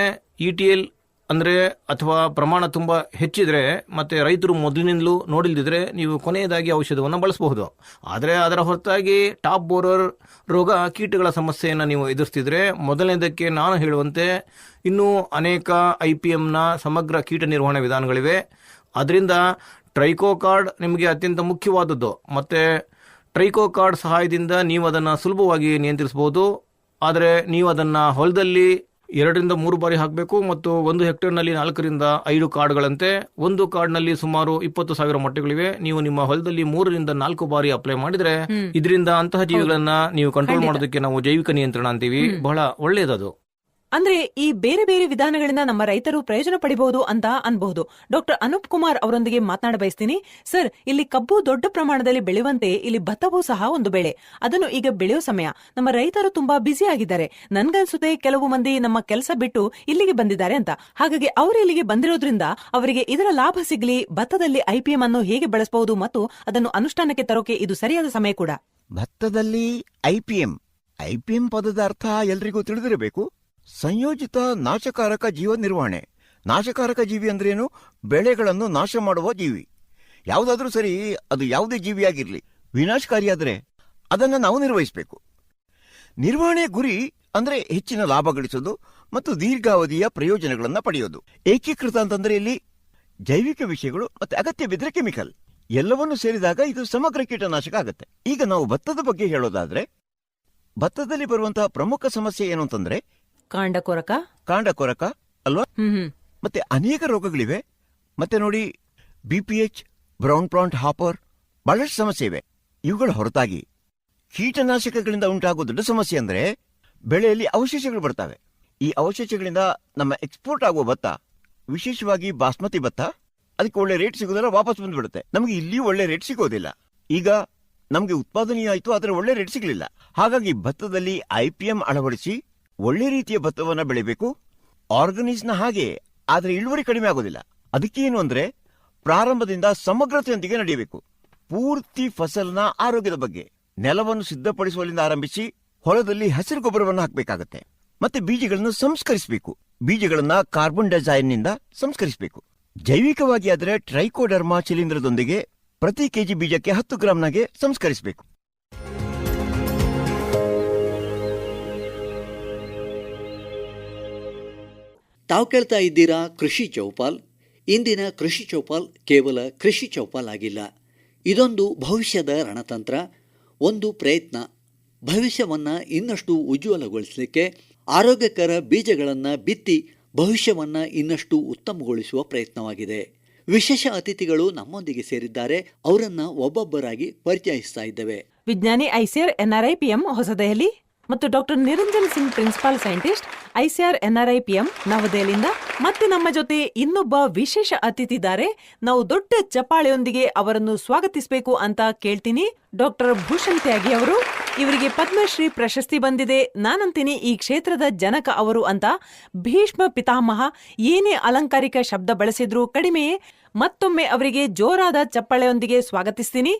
ETL ಅಂದರೆ ಅಥವಾ ಪ್ರಮಾಣ ತುಂಬ ಹೆಚ್ಚಿದ್ರೆ ಮತ್ತು ರೈತರು ಮೊದಲಿನಿಂದಲೂ ನೋಡಿಲ್ದಿದ್ರೆ ನೀವು ಕೊನೆಯದಾಗಿ ಔಷಧವನ್ನು ಬಳಸಬಹುದು. ಆದರೆ ಅದರ ಹೊರತಾಗಿ ಟಾಪ್ ಬೋರರ್ ರೋಗ ಕೀಟಗಳ ಸಮಸ್ಯೆಯನ್ನು ನೀವು ಎದುರಿಸ್ತಿದ್ರೆ, ಮೊದಲನೇದಕ್ಕೆ ನಾನು ಹೇಳುವಂತೆ ಇನ್ನೂ ಅನೇಕ IPMನ ಸಮಗ್ರ ಕೀಟ ನಿರ್ವಹಣೆ ವಿಧಾನಗಳಿವೆ. ಅದರಿಂದ ಟ್ರೈಕೋಕಾರ್ಡ್ ನಿಮಗೆ ಅತ್ಯಂತ ಮುಖ್ಯವಾದದ್ದು. ಮತ್ತು ಟ್ರೈಕೋಕಾರ್ಡ್ ಸಹಾಯದಿಂದ ನೀವು ಅದನ್ನು ಸುಲಭವಾಗಿ ನಿಯಂತ್ರಿಸಬಹುದು. ಆದರೆ ನೀವು ಅದನ್ನು ಹೊಲದಲ್ಲಿ 2-3 ಬಾರಿ ಹಾಕಬೇಕು ಮತ್ತು 1 ಹೆಕ್ಟೇರ್ನಲ್ಲಿ 4-5 ಕಾರ್ಡ್ಗಳಂತೆ. ಒಂದು ಕಾರ್ಡ್ನಲ್ಲಿ ಸುಮಾರು 20,000 ಮೊಟ್ಟೆಗಳಿವೆ. ನೀವು ನಿಮ್ಮ ಹೊಲದಲ್ಲಿ 3-4 ಬಾರಿ ಅಪ್ಲೈ ಮಾಡಿದ್ರೆ ಇದರಿಂದ ಅಂತಹ ಜೀವಿಗಳನ್ನ ನೀವು ಕಂಟ್ರೋಲ್ ಮಾಡೋದಕ್ಕೆ ನಾವು ಜೈವಿಕ ನಿಯಂತ್ರಣ ಅಂತೀವಿ. ಬಹಳ ಒಳ್ಳೆಯದದು. ಅಂದ್ರೆ ಈ ಬೇರೆ ಬೇರೆ ವಿಧಾನಗಳಿಂದ ನಮ್ಮ ರೈತರು ಪ್ರಯೋಜನ ಪಡಿಬಹುದು ಅಂತ ಅನ್ಬಹುದು. ಡಾಕ್ಟರ್ ಅನೂಪ್ ಕುಮಾರ್ ಅವರೊಂದಿಗೆ ಮಾತನಾಡ ಬಯಸ್ತೀನಿ. ಸರ್, ಇಲ್ಲಿ ಕಬ್ಬು ದೊಡ್ಡ ಪ್ರಮಾಣದಲ್ಲಿ ಬೆಳೆಯುವಂತೆ ಇಲ್ಲಿ ಭತ್ತವೂ ಸಹ ಒಂದು ಬೆಳೆ. ಅದನ್ನು ಈಗ ಬೆಳೆಯೋ ಸಮಯ. ನಮ್ಮ ರೈತರು ತುಂಬಾ ಬ್ಯುಸಿ ಆಗಿದ್ದಾರೆ. ನನ್ಗನ್ಸುತ್ತೆ ಕೆಲವು ಮಂದಿ ನಮ್ಮ ಕೆಲಸ ಬಿಟ್ಟು ಇಲ್ಲಿಗೆ ಬಂದಿದ್ದಾರೆ ಅಂತ. ಹಾಗಾಗಿ ಅವರು ಇಲ್ಲಿಗೆ ಬಂದಿರೋದ್ರಿಂದ ಅವರಿಗೆ ಇದರ ಲಾಭ ಸಿಗ್ಲಿ, ಭತ್ತದಲ್ಲಿ IPM ಅನ್ನು ಹೇಗೆ ಬಳಸಬಹುದು ಮತ್ತು ಅದನ್ನು ಅನುಷ್ಠಾನಕ್ಕೆ ತರೋಕೆ ಇದು ಸರಿಯಾದ ಸಮಯ ಕೂಡ. ಭತ್ತದಲ್ಲಿ IPM ಪದದ ಅರ್ಥ ಎಲ್ರಿಗೂ ತಿಳಿದಿರಬೇಕು. ಸಂಯೋಜಿತ ನಾಶಕಾರಕ ಜೀವ ನಿರ್ವಹಣೆ. ನಾಶಕಾರಕ ಜೀವಿ ಅಂದ್ರೇನು? ಬೆಳೆಗಳನ್ನು ನಾಶ ಮಾಡುವ ಜೀವಿ. ಯಾವುದಾದ್ರೂ ಸರಿ, ಅದು ಯಾವುದೇ ಜೀವಿಯಾಗಿರ್ಲಿ, ವಿನಾಶಕಾರಿಯಾದರೆ ಅದನ್ನು ನಾವು ನಿರ್ವಹಿಸಬೇಕು. ನಿರ್ವಹಣೆ ಗುರಿ ಅಂದ್ರೆ ಹೆಚ್ಚಿನ ಲಾಭ ಗಳಿಸೋದು ಮತ್ತು ದೀರ್ಘಾವಧಿಯ ಪ್ರಯೋಜನಗಳನ್ನು ಪಡೆಯೋದು. ಏಕೀಕೃತ ಅಂತಂದ್ರೆ ಇಲ್ಲಿ ಜೈವಿಕ ವಿಷಯಗಳು ಮತ್ತೆ ಅಗತ್ಯ ಬಿದ್ದರೆ ಕೆಮಿಕಲ್ ಎಲ್ಲವನ್ನೂ ಸೇರಿದಾಗ ಇದು ಸಮಗ್ರ ಕೀಟನಾಶಕ ಆಗುತ್ತೆ. ಈಗ ನಾವು ಭತ್ತದ ಬಗ್ಗೆ ಹೇಳೋದಾದ್ರೆ, ಭತ್ತದಲ್ಲಿ ಬರುವಂತಹ ಪ್ರಮುಖ ಸಮಸ್ಯೆ ಏನು ಅಂತಂದ್ರೆ ಕಾಂಡ ಕೊರಕ ಅಲ್ವಾ? ಮತ್ತೆ ಅನೇಕ ರೋಗಗಳಿವೆ. ಮತ್ತೆ ನೋಡಿ, BPH, ಬ್ರೌನ್ ಪ್ಲಾಂಟ್ ಹಾಪರ್, ಬಹಳಷ್ಟು ಸಮಸ್ಯೆ ಇವೆ. ಇವುಗಳ ಹೊರತಾಗಿ ಕೀಟನಾಶಕಗಳಿಂದ ಉಂಟಾಗುವ ದೊಡ್ಡ ಸಮಸ್ಯೆ ಅಂದ್ರೆ ಬೆಳೆಯಲ್ಲಿ ಅವಶೇಷಗಳು ಬರ್ತವೆ. ಈ ಅವಶೇಷಗಳಿಂದ ನಮ್ಮ ಎಕ್ಸ್ಪೋರ್ಟ್ ಆಗುವ ಭತ್ತ, ವಿಶೇಷವಾಗಿ ಬಾಸ್ಮತಿ ಭತ್ತ, ಅದಕ್ಕೆ ಒಳ್ಳೆ ರೇಟ್ ಸಿಗೋದಿಲ್ಲ, ವಾಪಸ್ ಬಂದ್ಬಿಡುತ್ತೆ. ನಮಗೆ ಇಲ್ಲಿ ಒಳ್ಳೆ ರೇಟ್ ಸಿಗೋದಿಲ್ಲ. ಈಗ ನಮಗೆ ಉತ್ಪಾದನೆಯಾಯಿತು, ಆದರೆ ಒಳ್ಳೆ ರೇಟ್ ಸಿಗಲಿಲ್ಲ. ಹಾಗಾಗಿ ಭತ್ತದಲ್ಲಿ IPM ಅಳವಡಿಸಿ ಒಳ್ಳೆ ರೀತಿಯ ಭತ್ತವನ್ನ ಬೆಳಿಬೇಕು. ಆರ್ಗನೈಸ್ನ ಹಾಗೆ, ಆದರೆ ಇಳುವರಿ ಕಡಿಮೆ ಆಗೋದಿಲ್ಲ. ಅದಕ್ಕೇನು ಅಂದ್ರೆ ಪ್ರಾರಂಭದಿಂದ ಸಮಗ್ರತೆಯೊಂದಿಗೆ ನಡೆಯಬೇಕು. ಪೂರ್ತಿ ಫಸಲ್ನ ಆರೋಗ್ಯದ ಬಗ್ಗೆ ನೆಲವನ್ನು ಸಿದ್ಧಪಡಿಸುವಲ್ಲಿಂದ ಆರಂಭಿಸಿ ಹೊಲದಲ್ಲಿ ಹಸಿರು ಗೊಬ್ಬರವನ್ನು ಹಾಕಬೇಕಾಗತ್ತೆ. ಮತ್ತೆ ಬೀಜಗಳನ್ನು ಸಂಸ್ಕರಿಸಬೇಕು. ಬೀಜಗಳನ್ನ ಕಾರ್ಬನ್ ಡೈಆಕ್ಸೈಡ್ನಿಂದ ಸಂಸ್ಕರಿಸಬೇಕು. ಜೈವಿಕವಾಗಿ ಆದರೆ ಟ್ರೈಕೋಡರ್ಮಾ ಶಿಲೀಂಧ್ರದೊಂದಿಗೆ ಪ್ರತಿ ಕೆಜಿ ಬೀಜಕ್ಕೆ 10 ಗ್ರಾಂನಾಗೆ ಸಂಸ್ಕರಿಸಬೇಕು. ತಾವು ಕೇಳ್ತಾ ಇದ್ದೀರಾ ಕೃಷಿ ಚೌಪಾಲ್. ಇಂದಿನ ಕೃಷಿ ಚೌಪಾಲ್ ಕೇವಲ ಕೃಷಿ ಚೌಪಾಲ್ ಆಗಿಲ್ಲ, ಇದೊಂದು ಭವಿಷ್ಯದ ರಣತಂತ್ರ, ಒಂದು ಪ್ರಯತ್ನ. ಭವಿಷ್ಯವನ್ನು ಇನ್ನಷ್ಟು ಉಜ್ವಲಗೊಳಿಸಲಿಕ್ಕೆ ಆರೋಗ್ಯಕರ ಬೀಜಗಳನ್ನು ಬಿತ್ತಿ ಭವಿಷ್ಯವನ್ನು ಇನ್ನಷ್ಟು ಉತ್ತಮಗೊಳಿಸುವ ಪ್ರಯತ್ನವಾಗಿದೆ. ವಿಶೇಷ ಅತಿಥಿಗಳು ನಮ್ಮೊಂದಿಗೆ ಸೇರಿದ್ದಾರೆ. ಅವರನ್ನು ಒಬ್ಬೊಬ್ಬರಾಗಿ ಪರಿಚಯಿಸ್ತಾ ಇದ್ದೇವೆ. ವಿಜ್ಞಾನಿ ICAR NRIPM ಹೊಸದೆಹಲಿ ಮತ್ತು doctor Niranjan Singh, principal scientist ICAR NRIPM ನವದೆಹಲಿಯಿಂದ. ಮತ್ತೆ ನಮ್ಮ ಜೊತೆ ಇನ್ನೊಬ್ಬ ವಿಶೇಷ ಅತಿಥಿ ಇದ್ದಾರೆ. ನಾವು ದೊಡ್ಡ ಚಪ್ಪಾಳೆಯೊಂದಿಗೆ ಅವರನ್ನು ಸ್ವಾಗತಿಸಬೇಕು ಅಂತ ಕೇಳ್ತೀನಿ. ಡಾಕ್ಟರ್ ಭೂಷಣ್ ತ್ಯಾಗಿ ಅವರು. ಇವರಿಗೆ ಪದ್ಮಶ್ರೀ ಪ್ರಶಸ್ತಿ ಬಂದಿದೆ. ನಾನಂತೀನಿ ಈ ಕ್ಷೇತ್ರದ ಜನಕ ಅವರು ಅಂತ. ಭೀಷ್ಮ ಪಿತಾಮಹ. ಏನೇ ಅಲಂಕಾರಿಕ ಶಬ್ದ ಬಳಸಿದ್ರು ಕಡಿಮೆಯೇ. ಮತ್ತೊಮ್ಮೆ ಅವರಿಗೆ ಜೋರಾದ ಚಪ್ಪಾಳೆಯೊಂದಿಗೆ ಸ್ವಾಗತಿಸ್ತೀನಿ.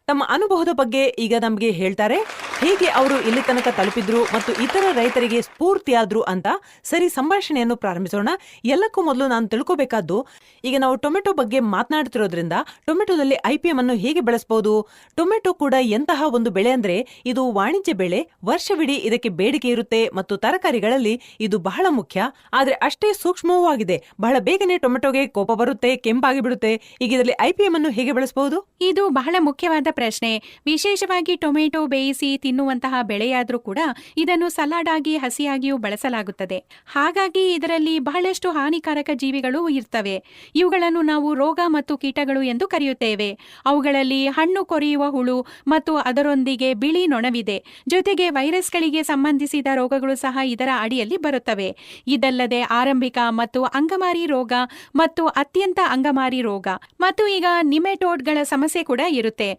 ತಮ್ಮ ಅನುಭವದ ಬಗ್ಗೆ ಈಗ ನಮಗೆ ಹೇಳ್ತಾರೆ. ಹೇಗೆ ಅವರು ಇಲ್ಲಿ ತನಕ ತಲುಪಿದ್ರು ಮತ್ತು ಇತರ ರೈತರಿಗೆ ಸ್ಫೂರ್ತಿಯಾದ್ರು ಅಂತ. ಸರಿ, ಸಂಭಾಷಣೆಯನ್ನು ಪ್ರಾರಂಭಿಸೋಣ. ಎಲ್ಲಕ್ಕೂ ಮೊದಲು ನಾನು ತಿಳ್ಕೋಬೇಕಾದ್ದು, ಈಗ ನಾವು ಟೊಮೆಟೊ ಬಗ್ಗೆ ಮಾತನಾಡ್ತಿರೋದ್ರಿಂದ ಟೊಮೆಟೊದಲ್ಲಿ IPM ಅನ್ನು ಹೇಗೆ ಬಳಸಬಹುದು? ಟೊಮೆಟೊ ಕೂಡ ಎಂತಹ ಒಂದು ಬೆಳೆ ಅಂದ್ರೆ ಇದು ವಾಣಿಜ್ಯ ಬೆಳೆ. ವರ್ಷವಿಡೀ ಇದಕ್ಕೆ ಬೇಡಿಕೆ ಇರುತ್ತೆ ಮತ್ತು ತರಕಾರಿಗಳಲ್ಲಿ ಇದು ಬಹಳ ಮುಖ್ಯ. ಆದ್ರೆ ಅಷ್ಟೇ ಸೂಕ್ಷ್ಮವೂ ಆಗಿದೆ. ಬಹಳ ಬೇಗನೆ ಟೊಮೆಟೊಗೆ ಕೋಪ ಬರುತ್ತೆ, ಕೆಂಪಾಗಿ ಬಿಡುತ್ತೆ. ಈಗ ಇದರಲ್ಲಿ IPM ಅನ್ನು ಹೇಗೆ ಬಳಸಬಹುದು? ಇದು ಬಹಳ ಮುಖ್ಯವಾದ ಪ್ರಶ್ನೆ. ವಿಶೇಷವಾಗಿ ಟೊಮೆಟೊ ಬೇಯಿಸಿ ತಿನ್ನುವಂತಹ ಬೆಳೆಯಾದ್ರೂ ಕೂಡ ಇದನ್ನು ಸಲಾಡ್ ಆಗಿ ಹಸಿಯಾಗಿಯೂ ಬಳಸಲಾಗುತ್ತದೆ. ಹಾಗಾಗಿ ಇದರಲ್ಲಿ ಬಹಳಷ್ಟು ಹಾನಿಕಾರಕ ಜೀವಿಗಳು ಇರ್ತವೆ. ಇವುಗಳನ್ನು ನಾವು ರೋಗ ಮತ್ತು ಕೀಟಗಳು ಎಂದು ಕರೆಯುತ್ತೇವೆ. ಅವುಗಳಲ್ಲಿ ಹಣ್ಣು ಕೊರೆಯುವ ಹುಳು ಮತ್ತು ಅದರೊಂದಿಗೆ ಬಿಳಿ ನೊಣವಿದೆ. ಜೊತೆಗೆ ವೈರಸ್ಗಳಿಗೆ ಸಂಬಂಧಿಸಿದ ರೋಗಗಳು ಸಹ ಇದರ ಅಡಿಯಲ್ಲಿ ಬರುತ್ತವೆ. ಇದಲ್ಲದೆ ಆರಂಭಿಕ ಮತ್ತು ಅಂಗಮಾರಿ ರೋಗ ಮತ್ತು ಅತ್ಯಂತ ಅಂಗಮಾರಿ ರೋಗ ಮತ್ತು ಈಗ ನಿಮೆಟೋಡ್ಗಳ ಸಮಸ್ಯೆ ಕೂಡ ಇರುತ್ತೆ.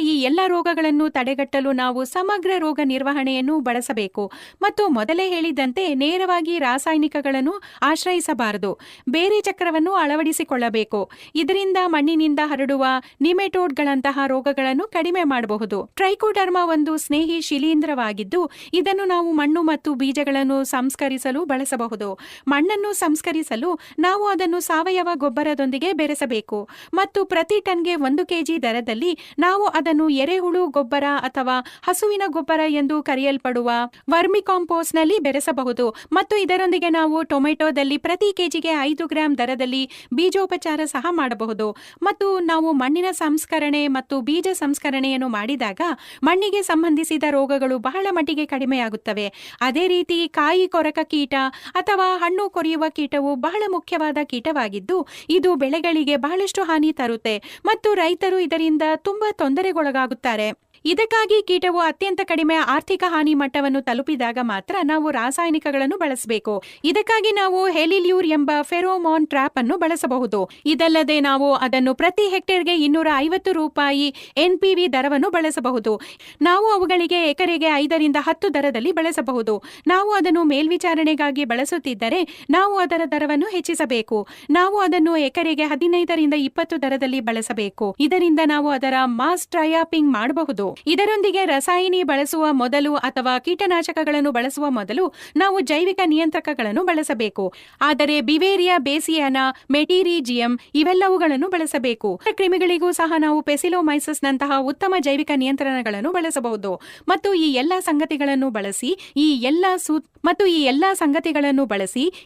ಈ ಎಲ್ಲ ರೋಗಗಳನ್ನು ತಡೆಗಟ್ಟಲು ನಾವು ಸಮಗ್ರ ರೋಗ ನಿರ್ವಹಣೆಯನ್ನು ಬಳಸಬೇಕು ಮತ್ತು ಮೊದಲೇ ಹೇಳಿದಂತೆ ನೇರವಾಗಿ ರಾಸಾಯನಿಕಗಳನ್ನು ಆಶ್ರಯಿಸಬಾರದು. ಬೇರೆ ಚಕ್ರವನ್ನು ಅಳವಡಿಸಿಕೊಳ್ಳಬೇಕು. ಇದರಿಂದ ಮಣ್ಣಿನಿಂದ ಹರಡುವ ನಿಮೆಟೋಡ್ಗಳಂತಹ ರೋಗಗಳನ್ನು ಕಡಿಮೆ ಮಾಡಬಹುದು. ಟ್ರೈಕೋಡರ್ಮಾ ಒಂದು ಸ್ನೇಹಿ ಶಿಲೀಂಧ್ರವಾಗಿದ್ದು ಇದನ್ನು ನಾವು ಮಣ್ಣು ಮತ್ತು ಬೀಜಗಳನ್ನು ಸಂಸ್ಕರಿಸಲು ಬಳಸಬಹುದು. ಮಣ್ಣನ್ನು ಸಂಸ್ಕರಿಸಲು ನಾವು ಅದನ್ನು ಸಾವಯವ ಗೊಬ್ಬರದೊಂದಿಗೆ ಬೆರೆಸಬೇಕು ಮತ್ತು ಪ್ರತಿ ಟನ್ಗೆ 1 ಕೆಜಿ ದರದಲ್ಲಿ ನಾವು ಅದನ್ನು ಎರೆಹುಳು ಗೊಬ್ಬರ ಅಥವಾ ಹಸುವಿನ ಗೊಬ್ಬರ ಎಂದು ಕರೆಯಲ್ಪಡುವ ವರ್ಮಿ ಕಾಂಪೋಸ್ಟ್ ನಲ್ಲಿ ಬೆರೆಸಬಹುದು. ಮತ್ತು ಇದರೊಂದಿಗೆ ನಾವು ಟೊಮೆಟೊದಲ್ಲಿ ಪ್ರತಿ ಕೆಜಿಗೆ 5 ಗ್ರಾಂ ದರದಲ್ಲಿ ಬೀಜೋಪಚಾರ ಸಹ ಮಾಡಬಹುದು. ಮತ್ತು ನಾವು ಮಣ್ಣಿನ ಸಂಸ್ಕರಣೆ ಮತ್ತು ಬೀಜ ಸಂಸ್ಕರಣೆಯನ್ನು ಮಾಡಿದಾಗ ಮಣ್ಣಿಗೆ ಸಂಬಂಧಿಸಿದ ರೋಗಗಳು ಬಹಳ ಮಟ್ಟಿಗೆ ಕಡಿಮೆಯಾಗುತ್ತವೆ. ಅದೇ ರೀತಿ ಕಾಯಿ ಕೊರಕ ಕೀಟ ಅಥವಾ ಹಣ್ಣು ಕೊರೆಯುವ ಕೀಟವು ಬಹಳ ಮುಖ್ಯವಾದ ಕೀಟವಾಗಿದ್ದು ಇದು ಬೆಳೆಗಳಿಗೆ ಬಹಳಷ್ಟು ಹಾನಿ ತರುತ್ತೆ ಮತ್ತು ರೈತರು ಇದರಿಂದ ತುಂಬಾ ತೊಂದರೆಗೊಳಗಾಗುತ್ತಾರೆ. ಇದಕ್ಕಾಗಿ ಕೀಟವು ಅತ್ಯಂತ ಕಡಿಮೆ ಆರ್ಥಿಕ ಹಾನಿ ಮಟ್ಟವನ್ನು ತಲುಪಿದಾಗ ಮಾತ್ರ ನಾವು ರಾಸಾಯನಿಕಗಳನ್ನು ಬಳಸಬೇಕು. ಇದಕ್ಕಾಗಿ ನಾವು ಹೆಲಿಲ್ಯೂರ್ ಎಂಬ ಫೆರೋಮೋನ್ ಟ್ರ್ಯಾಪ್ ಅನ್ನು ಬಳಸಬಹುದು. ಇದಲ್ಲದೆ ನಾವು ಅದನ್ನು ಪ್ರತಿ ಹೆಕ್ಟೇರ್ಗೆ 250 ರೂಪಾಯಿ NPV ದರವನ್ನು ಬಳಸಬಹುದು. ನಾವು ಅವುಗಳಿಗೆ ಎಕರೆಗೆ 5 ರಿಂದ 10 ದರದಲ್ಲಿ ಬಳಸಬಹುದು. ನಾವು ಅದನ್ನು ಮೇಲ್ವಿಚಾರಣೆಗಾಗಿ ಬಳಸುತ್ತಿದ್ದರೆ ನಾವು ಅದರ ದರವನ್ನು ಹೆಚ್ಚಿಸಬೇಕು. ನಾವು ಅದನ್ನು ಎಕರೆಗೆ 15 ರಿಂದ 20 ದರದಲ್ಲಿ ಬಳಸಬೇಕು. ಇದರಿಂದ ನಾವು ಅದರ ಮಾಸ್ ಟ್ರಯಾಪಿಂಗ್ ಮಾಡಬಹುದು. ಇದರೊಂದಿಗೆ ರಸಾಯನಿ ಬಳಸುವ ಮೊದಲು ಅಥವಾ ಕೀಟನಾಶಕಗಳನ್ನು ಬಳಸುವ ಮೊದಲು ನಾವು ಜೈವಿಕ ನಿಯಂತ್ರಕಗಳನ್ನು ಬಳಸಬೇಕು. ಆದರೆ ಬಿವೇರಿಯಾ ಬೇಸಿಯಾನಾ, ಮೆಟೀರಿಜಿಯಂ ಇವೆಲ್ಲವುಗಳನ್ನು ಬಳಸಬೇಕು. ಕ್ರಿಮಿಗಳಿಗೂ ಸಹ ನಾವು ಪೆಸಿಲೋಮೈಸಸ್ ನಂತಹ ಉತ್ತಮ ಜೈವಿಕ ನಿಯಂತ್ರಣಗಳನ್ನು ಬಳಸಬಹುದು. ಮತ್ತು ಈ ಎಲ್ಲಾ ಸಂಗತಿಗಳನ್ನು ಬಳಸಿ